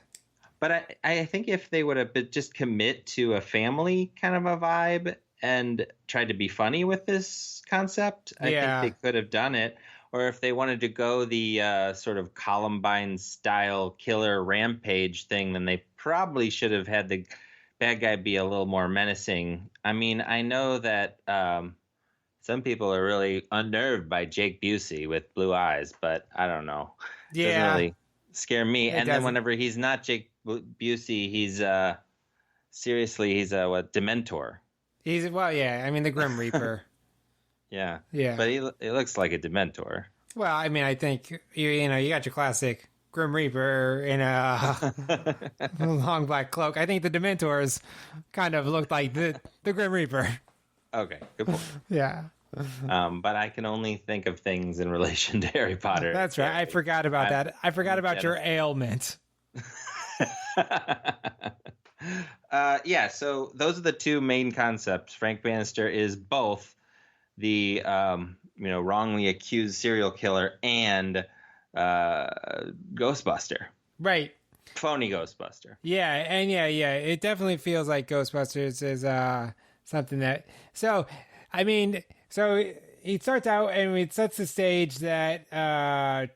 But I think if they would have just commit to a family kind of a vibe and tried to be funny with this concept, I think they could have done it. Or if they wanted to go the sort of Columbine style killer rampage thing, then they probably should have had the bad guy be a little more menacing. I mean, I know that some people are really unnerved by Jake Busey with blue eyes, but I don't know. It doesn't really scare me. And then whenever he's not Jake Busey, he's he's a Dementor. I mean, the Grim Reaper. Yeah. But he looks like a Dementor. Well, I mean, I think you got your classic Grim Reaper in a long black cloak. I think the Dementors kind of looked like the Grim Reaper. Okay, good point. Yeah. But I can only think of things in relation to Harry Potter. That's right. I forgot about that. I forgot about your ailment. So those are the two main concepts. Frank Bannister is both the wrongly accused serial killer and Ghostbuster. Right. Phony Ghostbuster. Yeah, and yeah. It definitely feels like Ghostbusters is something that. So, I mean, he starts out and it sets the stage that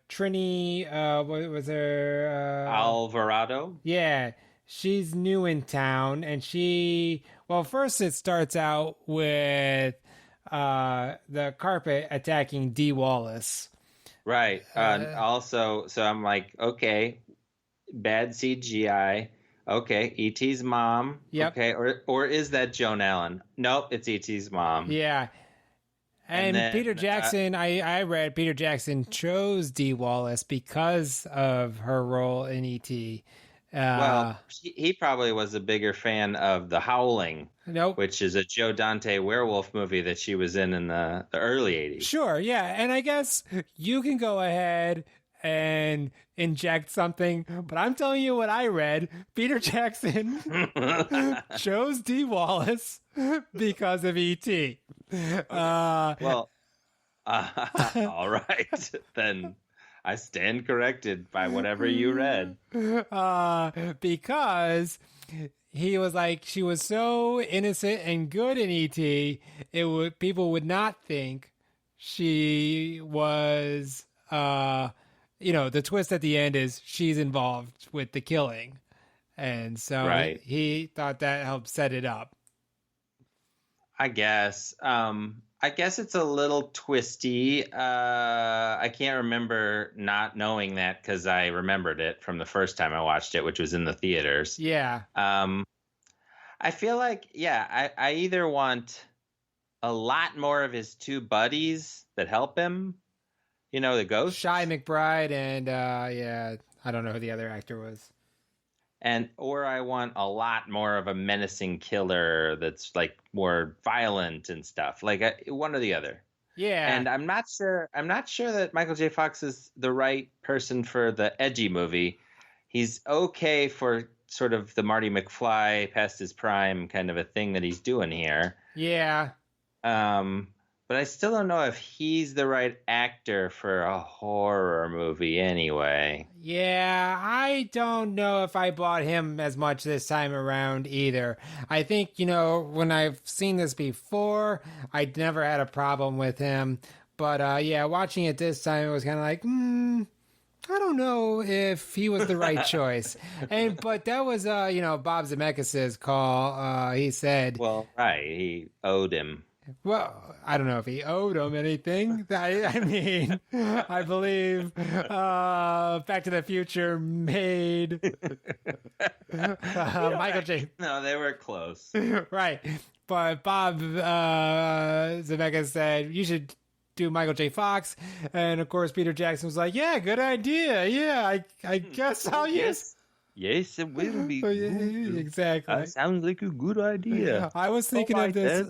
Trini, what was her? Alvarado. Yeah, she's new in town, and first it starts out with the carpet attacking Dee Wallace. Right. Also, so I'm like, okay, bad CGI. Okay, E.T.'s mom. Yep. Okay, or is that Joan Allen? Nope, it's E.T.'s mom. Yeah. And then, Peter Jackson, I read Peter Jackson chose Dee Wallace because of her role in E.T. He probably was a bigger fan of The Howling, which is a Joe Dante werewolf movie that she was in the early 80s. Sure, yeah. And I guess you can go ahead and inject something. But I'm telling you what I read. Peter Jackson chose D. Wallace because of E.T. Well, all right. Then I stand corrected by whatever you read. Because he was like, she was so innocent and good in E.T., people would not think she was, the twist at the end is she's involved with the killing. And so Right. he thought that helped set it up. I guess. I guess it's a little twisty. I can't remember not knowing that because I remembered it from the first time I watched it, which was in the theaters. Yeah. I feel like, I either want a lot more of his two buddies that help him, the ghosts. Shy McBride and, I don't know who the other actor was. Or I want a lot more of a menacing killer that's like more violent and stuff, like one or the other. Yeah. And I'm not sure that Michael J. Fox is the right person for the edgy movie. He's okay for sort of the Marty McFly past his prime kind of a thing that he's doing here. Yeah. But I still don't know if he's the right actor for a horror movie anyway. Yeah, I don't know if I bought him as much this time around either. I think, when I've seen this before, I never had a problem with him. But, watching it this time, it was kind of like, I don't know if he was the right choice. But that was, Bob Zemeckis' call. He said... Well, right, he owed him. Well, I don't know if he owed him anything. I mean, I believe Back to the Future made Michael J. No, they were close. Right. But Bob Zemeckis said, you should do Michael J. Fox. And, of course, Peter Jackson was like, yeah, good idea. Yeah, I guess I'll use... Yes, it will be good. Exactly. That sounds like a good idea. I was thinking of this...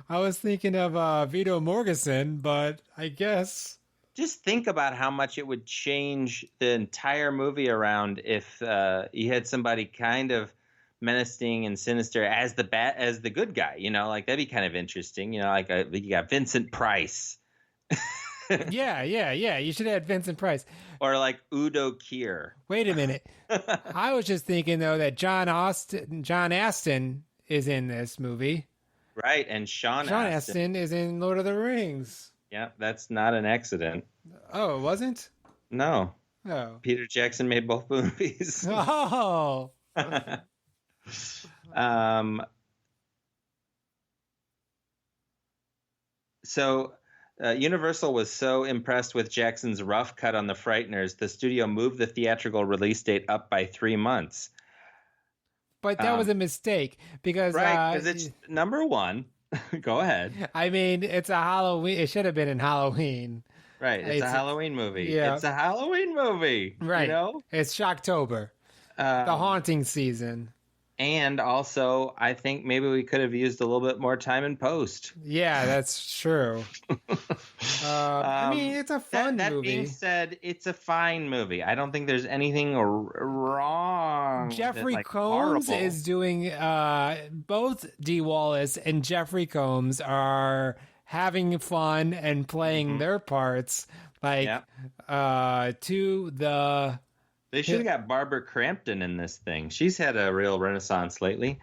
I was thinking of Vito Mortensen, but I guess... Just think about how much it would change the entire movie around if you had somebody kind of menacing and sinister as the good guy. Like that'd be kind of interesting. You got Vincent Price. Yeah. You should have had Vincent Price. Or like Udo Kier. Wait a minute. I was just thinking though that John Astin is in this movie. Right, and Sean Astin is in Lord of the Rings. Yeah, that's not an accident. Oh, it wasn't? No. Oh. Peter Jackson made both movies. Oh. So Universal was so impressed with Jackson's rough cut on the Frighteners, the studio moved the theatrical release date up by 3 months. But that was a mistake because... Right, because it's number one. Go ahead. I mean, it's a Halloween... It should have been in Halloween. Right, it's a Halloween movie. Yeah. It's a Halloween movie. Right. It's Shocktober. The haunting season. And also, I think maybe we could have used a little bit more time in post. Yeah, that's true. I mean, it's a fun movie. That being said, it's a fine movie. I don't think there's anything wrong. Jeffrey Combs is doing both D. Wallace and Jeffrey Combs are having fun and playing their parts to the... They should have got Barbara Crampton in this thing. She's had a real renaissance lately.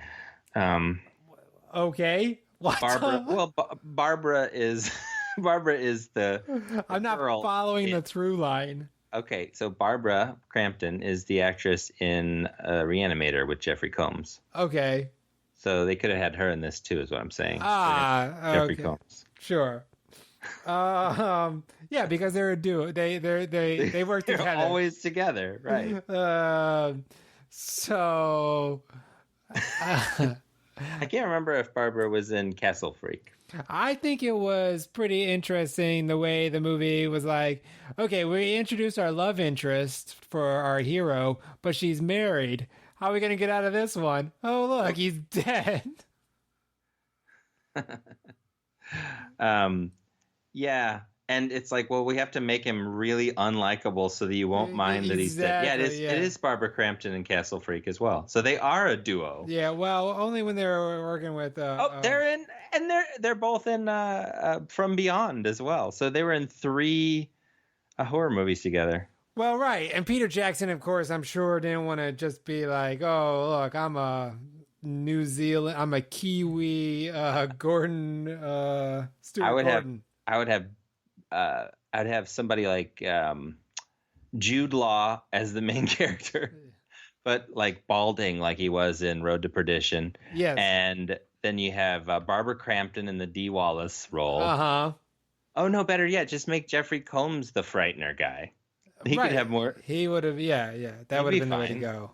Okay. What? Barbara is the I'm not following the through line. Okay, so Barbara Crampton is the actress in Reanimator with Jeffrey Combs. Okay. So they could have had her in this too, is what I'm saying. Jeffrey Combs. Sure. Yeah, because they're a duo. They work together. They're always together, right? So I can't remember if Barbara was in Castle Freak. I think it was pretty interesting the way the movie was like, okay, we introduced our love interest for our hero, but she's married. How are we going to get out of this one? Oh, look, he's dead. Yeah. And it's like, well, we have to make him really unlikable so that you won't mind that he's dead. Yeah, it is Barbara Crampton and Castle Freak as well. So they are a duo. Yeah, well, only when they were working with. They're in, and they're both in From Beyond as well. So they were in 3 horror movies together. Well, right, and Peter Jackson, of course, I'm sure didn't want to just be like, "Oh, look, I'm a Kiwi, Gordon, Stuart Gordon." I'd have somebody like Jude Law as the main character, but like balding like he was in Road to Perdition. Yes. And then you have Barbara Crampton in the Dee Wallace role. Uh-huh. Oh, no, better yet, just make Jeffrey Combs the Frightener guy. He could have more. He would have, yeah. That would have been the way to go.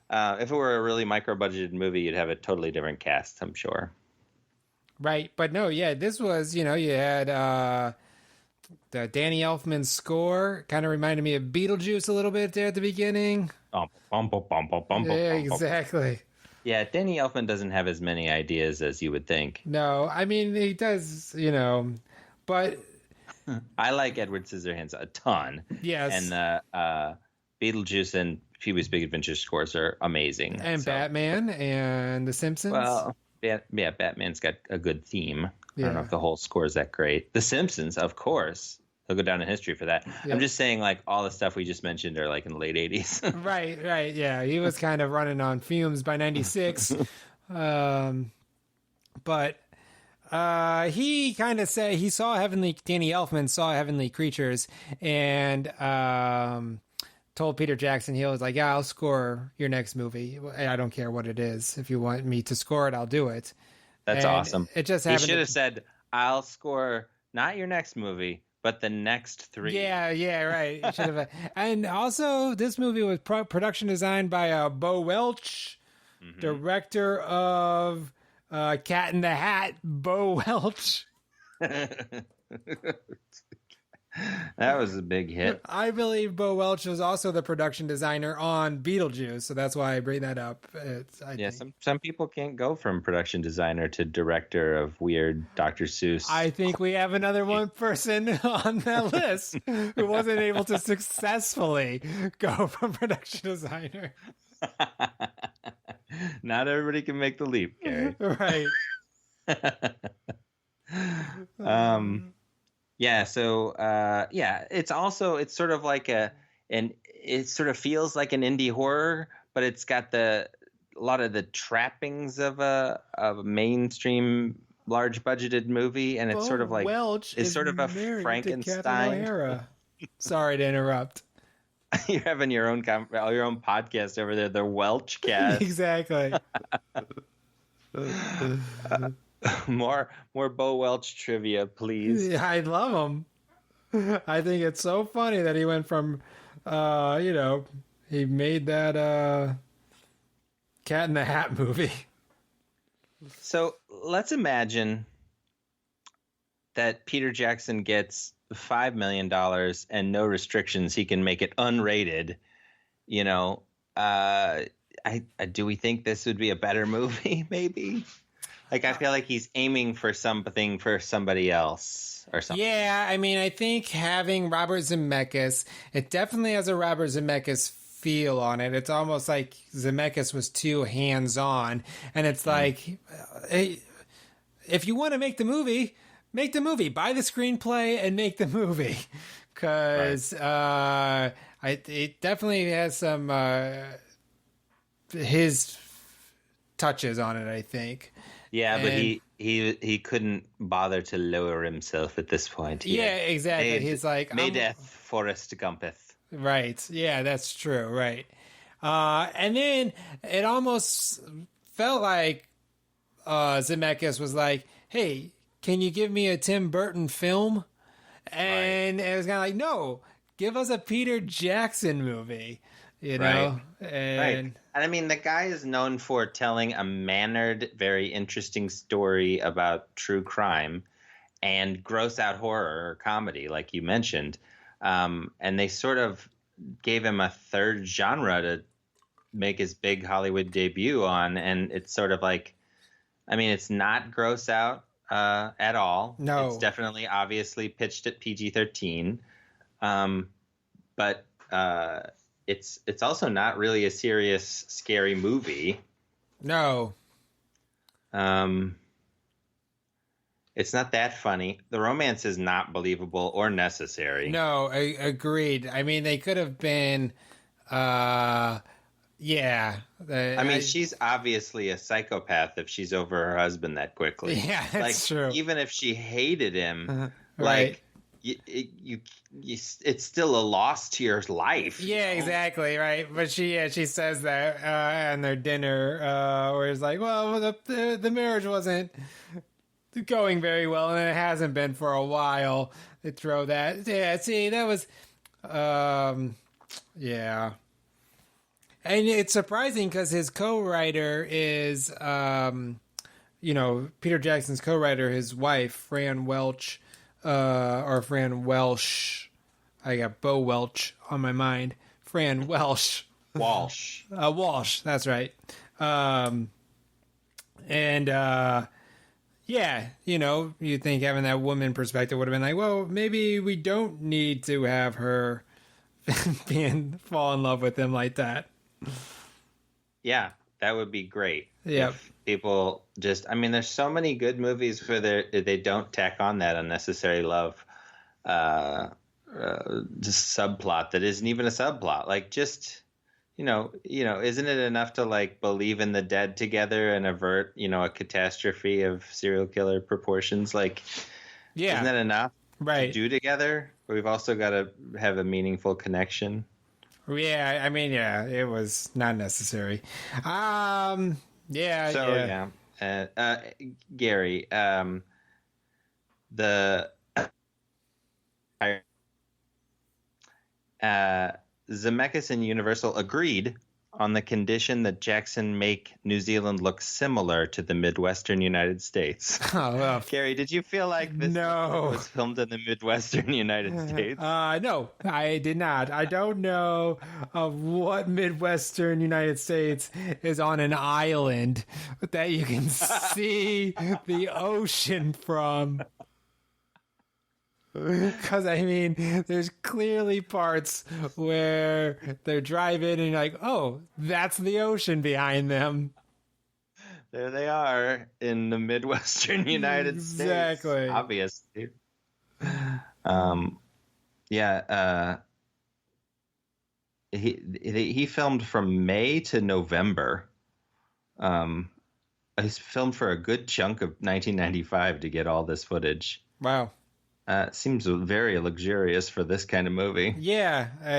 If it were a really micro-budgeted movie, you'd have a totally different cast, I'm sure. Right, but no, yeah, this was, you had the Danny Elfman score. Kind of reminded me of Beetlejuice a little bit there at the beginning. Yeah, exactly. Yeah, Danny Elfman doesn't have as many ideas as you would think. No, I mean, he does, but... I like Edward Scissorhands a ton. Yes. And Beetlejuice and Pee-wee's Big Adventure scores are amazing. And Batman and The Simpsons. Well, yeah, Batman's got a good theme. I don't know if the whole score is that great. The Simpsons, of course. They'll go down in history for that. Yeah. I'm just saying, like, all the stuff we just mentioned are, like, in the late 80s. Right, yeah. He was kind of running on fumes by 96. But... he kind of said Danny Elfman saw Heavenly Creatures and told Peter Jackson, he was like, yeah, I'll score your next movie. I don't care what it is. If you want me to score it, I'll do it. That's awesome. It just happened. He should have said, I'll score not your next movie, but the next 3. Yeah, right. He should have. And also, this movie was production designed by Bo Welch, director of Cat in the Hat, Bo Welch. That was a big hit. I believe Bo Welch was also the production designer on Beetlejuice, so that's why I bring that up. Some people can't go from production designer to director of weird Dr. Seuss. I think we have another one person on that list who wasn't able to successfully go from production designer. Not everybody can make the leap, Gary. Right. It's sort of like it sort of feels like an indie horror, but it's got a lot of the trappings of a mainstream large budgeted movie, and it's sort of like it's sort of a Frankenstein. Sorry to interrupt. You're having your own podcast over there, the Welch cast. Exactly. More Bo Welch trivia, please. Yeah, I love him. I think it's so funny that he went from, he made that Cat in the Hat movie. So let's imagine that Peter Jackson gets $5 million and no restrictions. He can make it unrated. Do we think this would be a better movie? Maybe. Like, I feel like he's aiming for something for somebody else or something. Yeah, I mean, I think having Robert Zemeckis, it definitely has a Robert Zemeckis feel on it. It's almost like Zemeckis was too hands-on, and it's like, hey, if you want to make the movie, buy the screenplay and make the movie, because it definitely has some his touches on it, I think. Yeah, but he couldn't bother to lower himself at this point. Exactly. He's like, Maydeth Forrest Gumpeth. Right. Yeah, that's true. Right. And then it almost felt like Zemeckis was like, hey, can you give me a Tim Burton film? And it was kind of like, no, give us a Peter Jackson movie, know? And I mean, the guy is known for telling a mannered, very interesting story about true crime and gross out horror or comedy, like you mentioned. And they sort of gave him a third genre to make his big Hollywood debut on. And it's sort of like, I mean, it's not gross out, at all. No. It's definitely obviously pitched at PG-13. But it's also not really a serious, scary movie. No. It's not that funny. The romance is not believable or necessary. No, agreed. I mean, they could have been, yeah. I mean, she's obviously a psychopath if she's over her husband that quickly. Yeah, that's true. Even if she hated him, Right. it's still a loss to your life. Yeah, exactly, right. But she says that on their dinner, where it's like, well, the marriage wasn't going very well, and it hasn't been for a while. They throw that. Yeah, see, that was, yeah. And it's surprising because his co-writer is, Peter Jackson's co-writer, his wife, Fran Welch, or Fran Welsh. I got Bo Welch on my mind. Fran Welsh. Walsh. Walsh, that's right. Yeah, you think having that woman perspective would have been like, well, maybe we don't need to have her fall in love with him like that. Yeah, that would be great. Yep. If people just, I mean, there's so many good movies where they don't tack on that unnecessary love, just subplot that isn't even a subplot. Like, just, isn't it enough to like believe in the dead together and avert, a catastrophe of serial killer proportions? Like, Yeah. isn't that enough Right. to do together? But we've also got to have a meaningful connection. Yeah, I mean, yeah, it was not necessary. Yeah. Gary, Zemeckis and Universal agreed on the condition that Jackson make New Zealand look similar to the Midwestern United States. Oh, well. Gary, did you feel like this was filmed in the Midwestern United States? No, I did not. I don't know of what Midwestern United States is on an island that you can see the ocean from. Because, I mean, there's clearly parts where they're driving and you're like, oh, that's the ocean behind them. There they are in the Midwestern United States. Exactly. Obviously. He filmed from May to November. He's filmed for a good chunk of 1995 to get all this footage. Wow. Seems very luxurious for this kind of movie. Yeah, I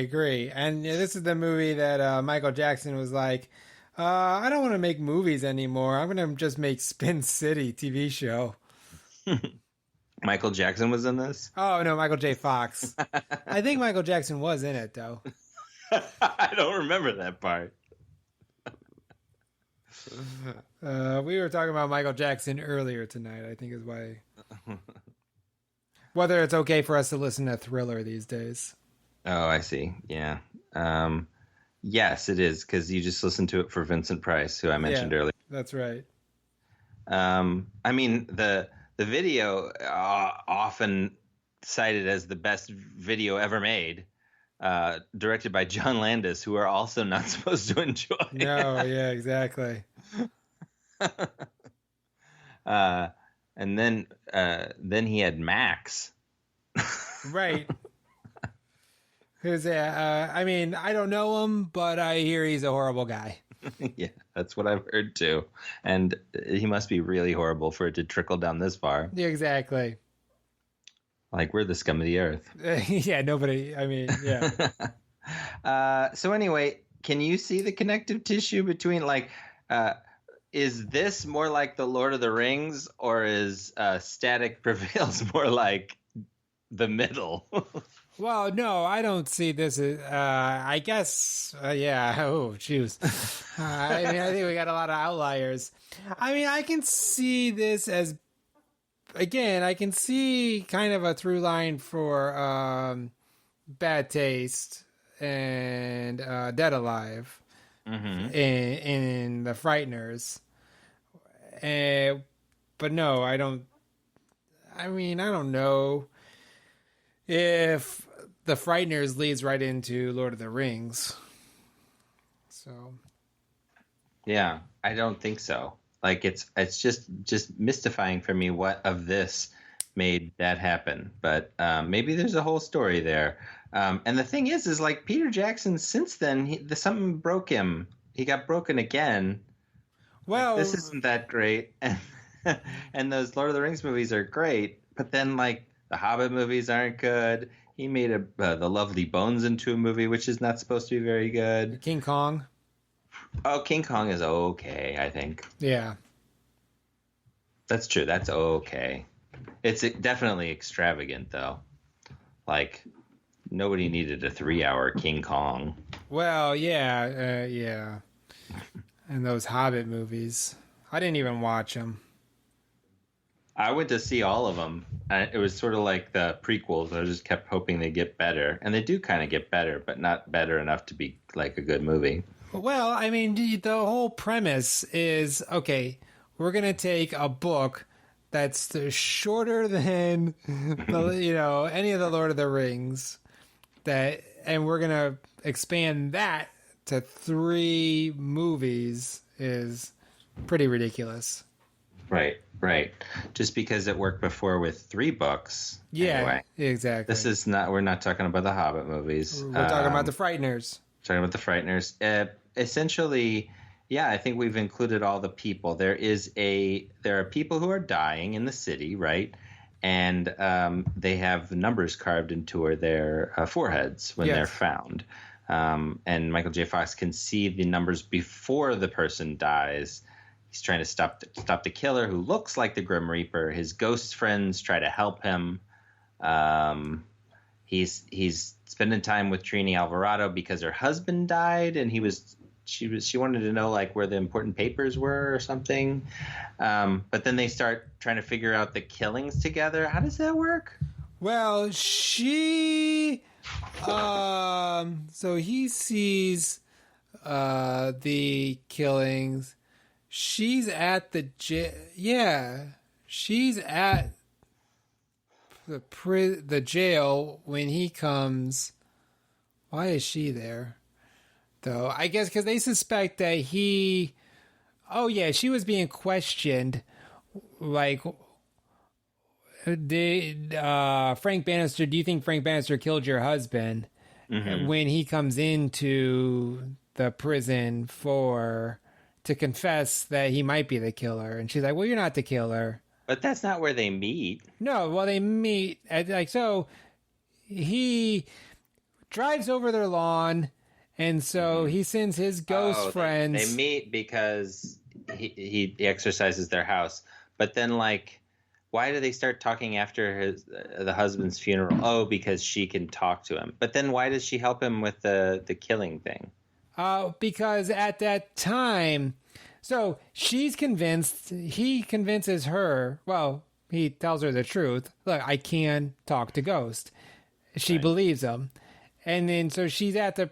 agree. And this is the movie that Michael Jackson was like, I don't want to make movies anymore. I'm going to just make Spin City TV show. Michael Jackson was in this? Oh, no, Michael J. Fox. I think Michael Jackson was in it, though. I don't remember that part. We were talking about Michael Jackson earlier tonight, I think is why. Whether it's okay for us to listen to Thriller these days. Oh, I see. Yeah. Yes, it is, because you just listened to it for Vincent Price, who I mentioned earlier. That's right. I mean, the video, often cited as the best video ever made, directed by John Landis, who are also not supposed to enjoy. No, yeah, exactly. And then he had Max. Right. Who's I mean, I don't know him, but I hear he's a horrible guy. Yeah, that's what I've heard too. And he must be really horrible for it to trickle down this far. Yeah, exactly. Like, we're the scum of the earth. Yeah, nobody, I mean, yeah. So anyway, can you see the connective tissue between, like, is this more like the Lord of the Rings, or is Static Prevails more like the middle? Well, no, I don't see this as, I guess, yeah, oh, jeez. I mean, I think we got a lot of outliers. I mean, I can see this as, again, I can see kind of a through line for Bad Taste and Dead Alive in the Frighteners. but no, I don't. I mean, I don't know if the Frighteners leads right into Lord of the Rings. So, Yeah, I don't think so. Like it's just mystifying for me what of this made that happen. But maybe there's a whole story there. And the thing is like Peter Jackson since then something broke him. He got broken again. well, Like, this isn't that great. And those Lord of the Rings movies are great, but then like the Hobbit movies aren't good. He made the Lovely Bones into a movie, which is not supposed to be very good. King Kong. Oh, King Kong is okay, I think. Yeah. That's true. That's okay. It's definitely extravagant, though. Like, nobody needed a 3-hour King Kong. Well, yeah, yeah. And those Hobbit movies. I didn't even watch them. I went to see all of them. It was sort of like the prequels. I just kept hoping they get better. And they do kind of get better, but not better enough to be like a good movie. Well, I mean, the whole premise is, okay, we're going to take a book that's shorter than, any of the Lord of the Rings, and we're going to expand that to 3 movies is pretty ridiculous. Right. Just because it worked before with 3 books. Yeah, anyway. Exactly. We're not talking about the Hobbit movies. We're talking about the Frighteners. Talking about the Frighteners. Essentially, yeah, I think we've included all the people. There are people who are dying in the city, right? And they have numbers carved into their foreheads when they're found. And Michael J. Fox can see the numbers before the person dies. He's trying to stop the killer, who looks like the Grim Reaper. His ghost friends try to help him. He's spending time with Trini Alvarado because her husband died, and she wanted to know like where the important papers were or something. But then they start trying to figure out the killings together. How does that work? Well, she so he sees the killings. She's at the she's at the jail when he comes. Why is she there? Though I guess because they suspect that he. Oh yeah, she was being questioned. Like, did Frank Bannister? Do you think Frank Bannister killed your husband? Mm-hmm. When he comes into the prison to confess that he might be the killer, and she's like, "Well, you're not the killer." But that's not where they meet. No, well, they meet so he drives over their lawn, and so he sends his ghost friends. They meet because he exercises their house. But then, like, why do they start talking after the husband's funeral? Oh, because she can talk to him. But then why does she help him with the killing thing? Because at that time, so she's convinced, he convinces her, well, he tells her the truth. Look, I can talk to ghosts. She believes him. And then, so she's at the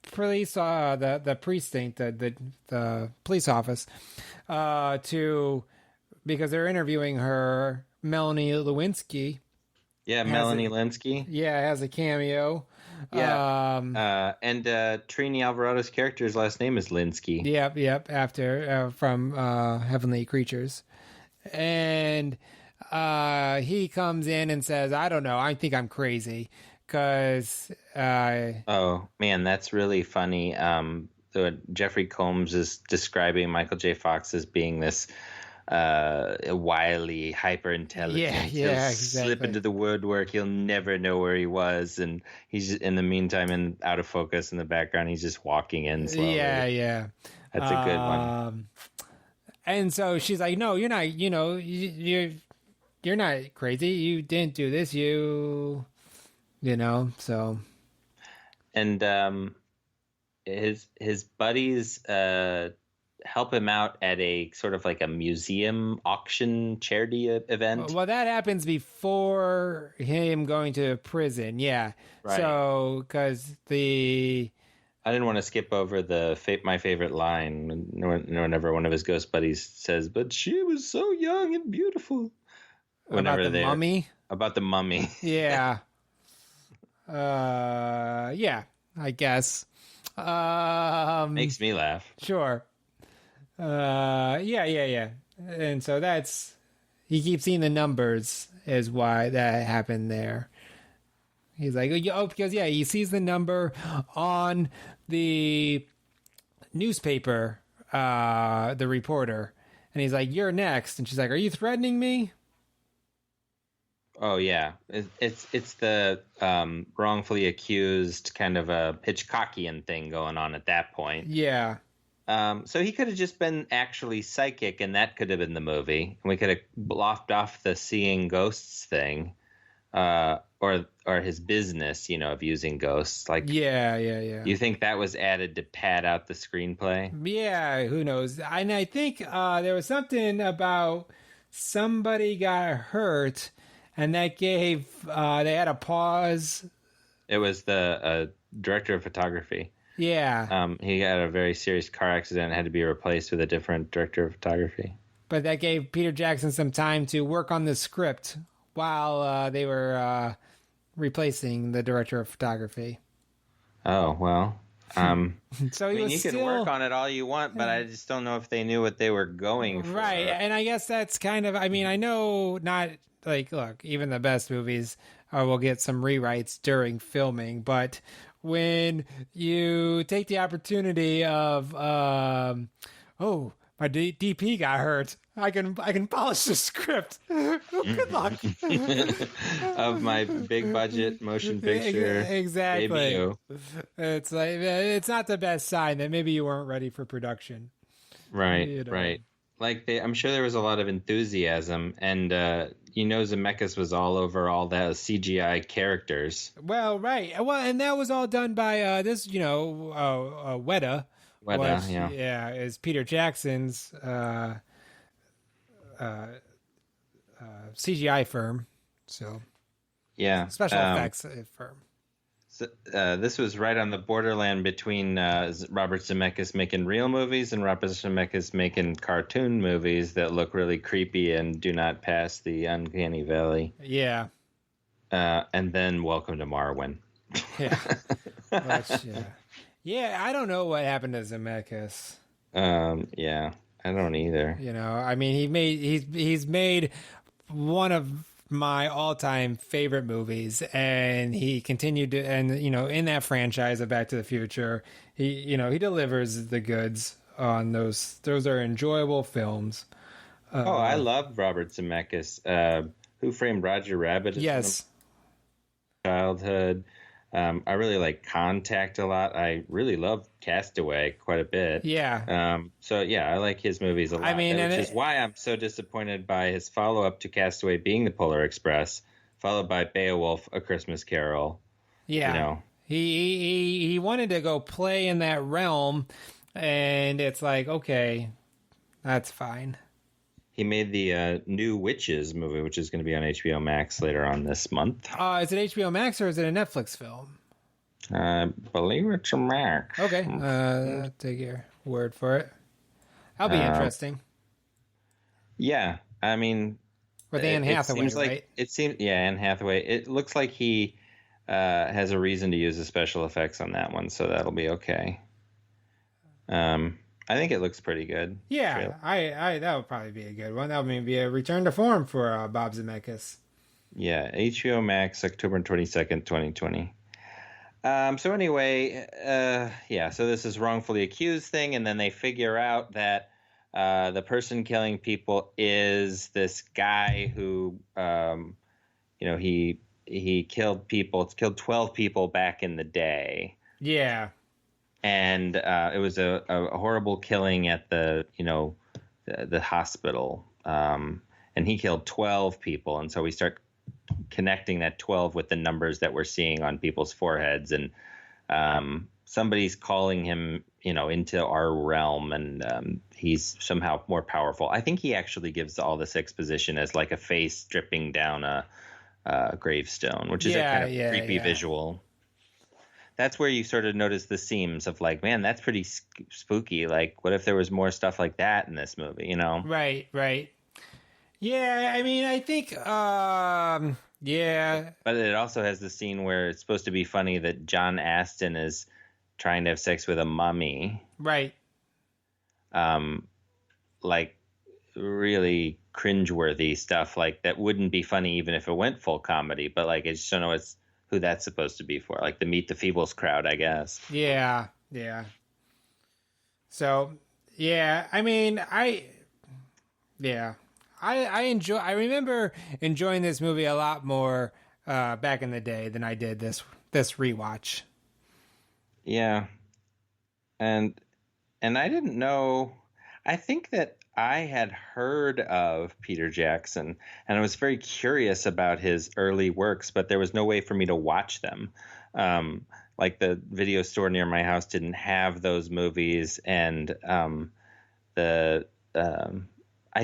police, the precinct, the police office, because they're interviewing her, Melanie Lewinsky. Yeah, Melanie Lewinsky. Yeah, has a cameo. Yeah, and Trini Alvarado's character's last name is Linsky. Yep. After from Heavenly Creatures, and he comes in and says, "I don't know. I think I'm crazy." Because oh man, that's really funny. Jeffrey Combs is describing Michael J. Fox as being this wily, hyper intelligent. Yeah, he'll exactly. Slip into the woodwork. He'll never know where he was, and he's just, in the meantime, out of focus in the background. He's just walking in slowly. Yeah. That's a good one. And so she's like, "No, you're not. You're not crazy. You didn't do this. So." And his buddies help him out at a sort of like a museum auction charity event. Well, that happens before him going to prison. Yeah. Right. So, because the I didn't want to skip over my favorite line whenever one of his ghost buddies says, "But she was so young and beautiful." Whenever About the mummy? About the mummy. Yeah. Yeah, I guess. Makes me laugh. Sure. Yeah. And so he keeps seeing the numbers is why that happened there. He's like, oh, because he sees the number on the newspaper, the reporter, and he's like, "You're next," and she's like, "Are you threatening me?" Oh yeah, it's the wrongfully accused kind of a Hitchcockian thing going on at that point. Yeah. So he could have just been actually psychic, and that could have been the movie. And we could have blocked off the seeing ghosts thing, or his business, of using ghosts. Like, Yeah. You think that was added to pad out the screenplay? Yeah, who knows? And I think there was something about somebody got hurt, and that gave they had a pause. It was the director of photography. Yeah. He had a very serious car accident and had to be replaced with a different director of photography. But that gave Peter Jackson some time to work on the script while they were replacing the director of photography. Oh, well. So he was you can work on it all you want, but I just don't know if they knew what they were going for. Right, and I guess that's kind of, I know not, like, look, even the best movies will get some rewrites during filming, but when you take the opportunity of, my DP got hurt, I can polish the script. Good luck. Of my big budget motion picture. Exactly. Debut. It's like, it's not the best sign that maybe you weren't ready for production. Right, right. Like, I'm sure there was a lot of enthusiasm, and Zemeckis was all over all the CGI characters. Well, right. Well, and that was all done by this, Weta. Weta, yeah, is Peter Jackson's CGI firm. So, yeah, special effects firm. So, this was right on the borderland between Robert Zemeckis making real movies and Robert Zemeckis making cartoon movies that look really creepy and do not pass the uncanny valley. Yeah. And then Welcome to Marwen. Yeah. Yeah, I don't know what happened to Zemeckis. Yeah, I don't either. He's made one of my all-time favorite movies, and he continued to, and in that franchise of Back to the Future, he delivers the goods on those. Those are enjoyable films. I love Robert Zemeckis. Who Framed Roger Rabbit? Yes. Childhood. I really like Contact a lot. I really love Castaway quite a bit. Yeah. So yeah, I like his movies a lot. Which is why I'm so disappointed by his follow-up to Castaway being The Polar Express, followed by Beowulf: A Christmas Carol. Yeah. He wanted to go play in that realm, and it's like, okay, that's fine. He made the new Witches movie, which is going to be on HBO Max later on this month. Is it HBO Max or is it a Netflix film? I believe it's a Max. Okay, I'll take your word for it. That'll be interesting. Yeah, with Anne Hathaway, right? It seems, Anne Hathaway. It looks like he has a reason to use the special effects on that one, so that'll be okay. I think it looks pretty good. Yeah, I that would probably be a good one. That would maybe be a return to form for Bob Zemeckis. Yeah, HBO Max, October 22nd, 2020. So anyway, so this is wrongfully accused thing, and then they figure out that the person killing people is this guy who, he killed 12 people back in the day. Yeah. And it was a horrible killing at the hospital. And he killed 12 people. And so we start connecting that 12 with the numbers that we're seeing on people's foreheads. And somebody's calling him, into our realm. And he's somehow more powerful. I think he actually gives all this exposition as like a face dripping down a gravestone, which is a kind of creepy visual. that's where you sort of notice the seams of like, man, that's pretty spooky. Like, what if there was more stuff like that in this movie? You know? Right. Yeah, I mean, I think, yeah. But it also has the scene where it's supposed to be funny that John Astin is trying to have sex with a mummy. Right. Like really cringeworthy stuff. Like that wouldn't be funny even if it went full comedy. But like, I just don't know who that's supposed to be for. Like the Meet the Feebles crowd, I guess. Yeah. So, yeah, I mean, I remember enjoying this movie a lot more back in the day than I did this rewatch. Yeah. And I didn't know. I think that I had heard of Peter Jackson, and I was very curious about his early works, but there was no way for me to watch them. Like the video store near my house didn't have those movies, and I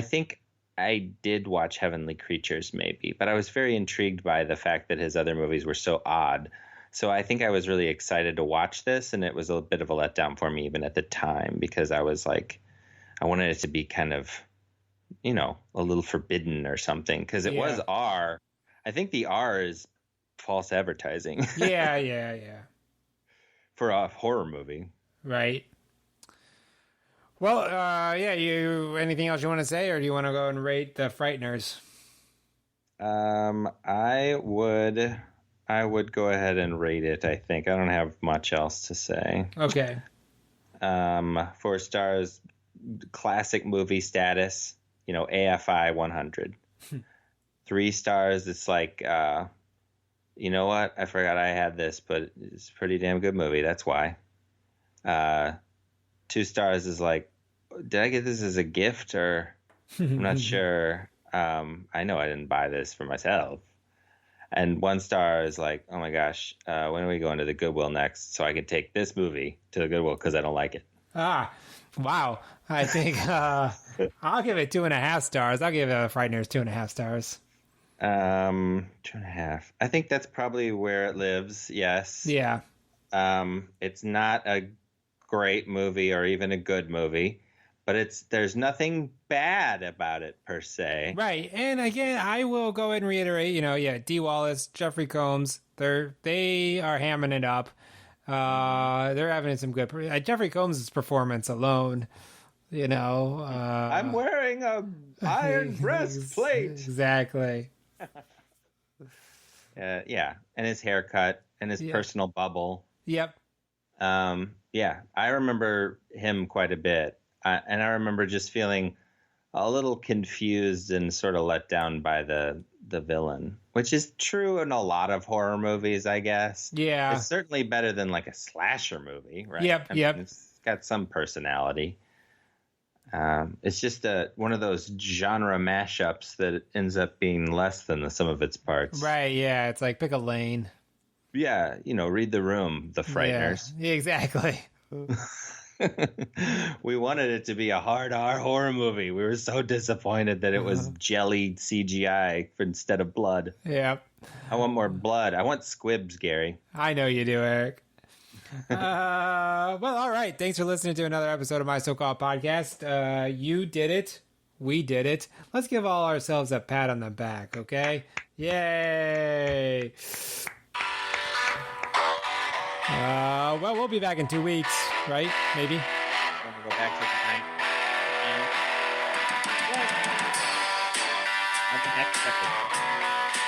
think I did watch Heavenly Creatures maybe, but I was very intrigued by the fact that his other movies were so odd. So I think I was really excited to watch this, and it was a bit of a letdown for me even at the time, because I was like, I wanted it to be kind of, you know, a little forbidden or something, because it was R. I think the R is false advertising. Yeah. For a horror movie. Right. Well, you anything else you want to say, or do you want to go and rate the Frighteners? I would go ahead and rate it, I think. I don't have much else to say. Okay. 4 stars, classic movie status, you know, AFI 100. 3 stars, it's like, you know what? I forgot I had this, but it's a pretty damn good movie. That's why. 2 stars is like, did I get this as a gift, or I'm not sure. I know I didn't buy this for myself. And 1 star is like, oh my gosh, when are we going to the Goodwill next so I can take this movie to the Goodwill because I don't like it? Wow. I think I'll give it 2.5 stars. I'll give Frighteners 2.5 stars. 2.5. I think that's probably where it lives. Yes. Yeah. It's not a great movie or even a good movie, but there's nothing bad about it per se. Right. And again, I will go ahead and reiterate, Dee Wallace, Jeffrey Combs, they are hamming it up. They're having some good Jeffrey Combs' performance alone, I'm wearing a iron breastplate. Exactly. Yeah, and his haircut and his personal bubble. Yep. Yeah, I remember him quite a bit. And I remember just feeling a little confused and sort of let down by the villain, which is true in a lot of horror movies, I guess. Yeah. It's certainly better than like a slasher movie, right? Yep. It's got some personality. It's just one of those genre mashups that ends up being less than the sum of its parts. Right, yeah. It's like pick a lane. Yeah, read the room, the Frighteners. Yeah, exactly. We wanted it to be a hard R horror movie. We were so disappointed that it was jelly CGI instead of blood. Yep. I want more blood. I want squibs, Gary. I know you do, Eric. Well, all right. Thanks for listening to another episode of my so-called podcast. You did it. We did it. Let's give all ourselves a pat on the back, okay? Yay! Well, we'll be back in 2 weeks, right? Maybe. Want to go back to the night? On the next episode.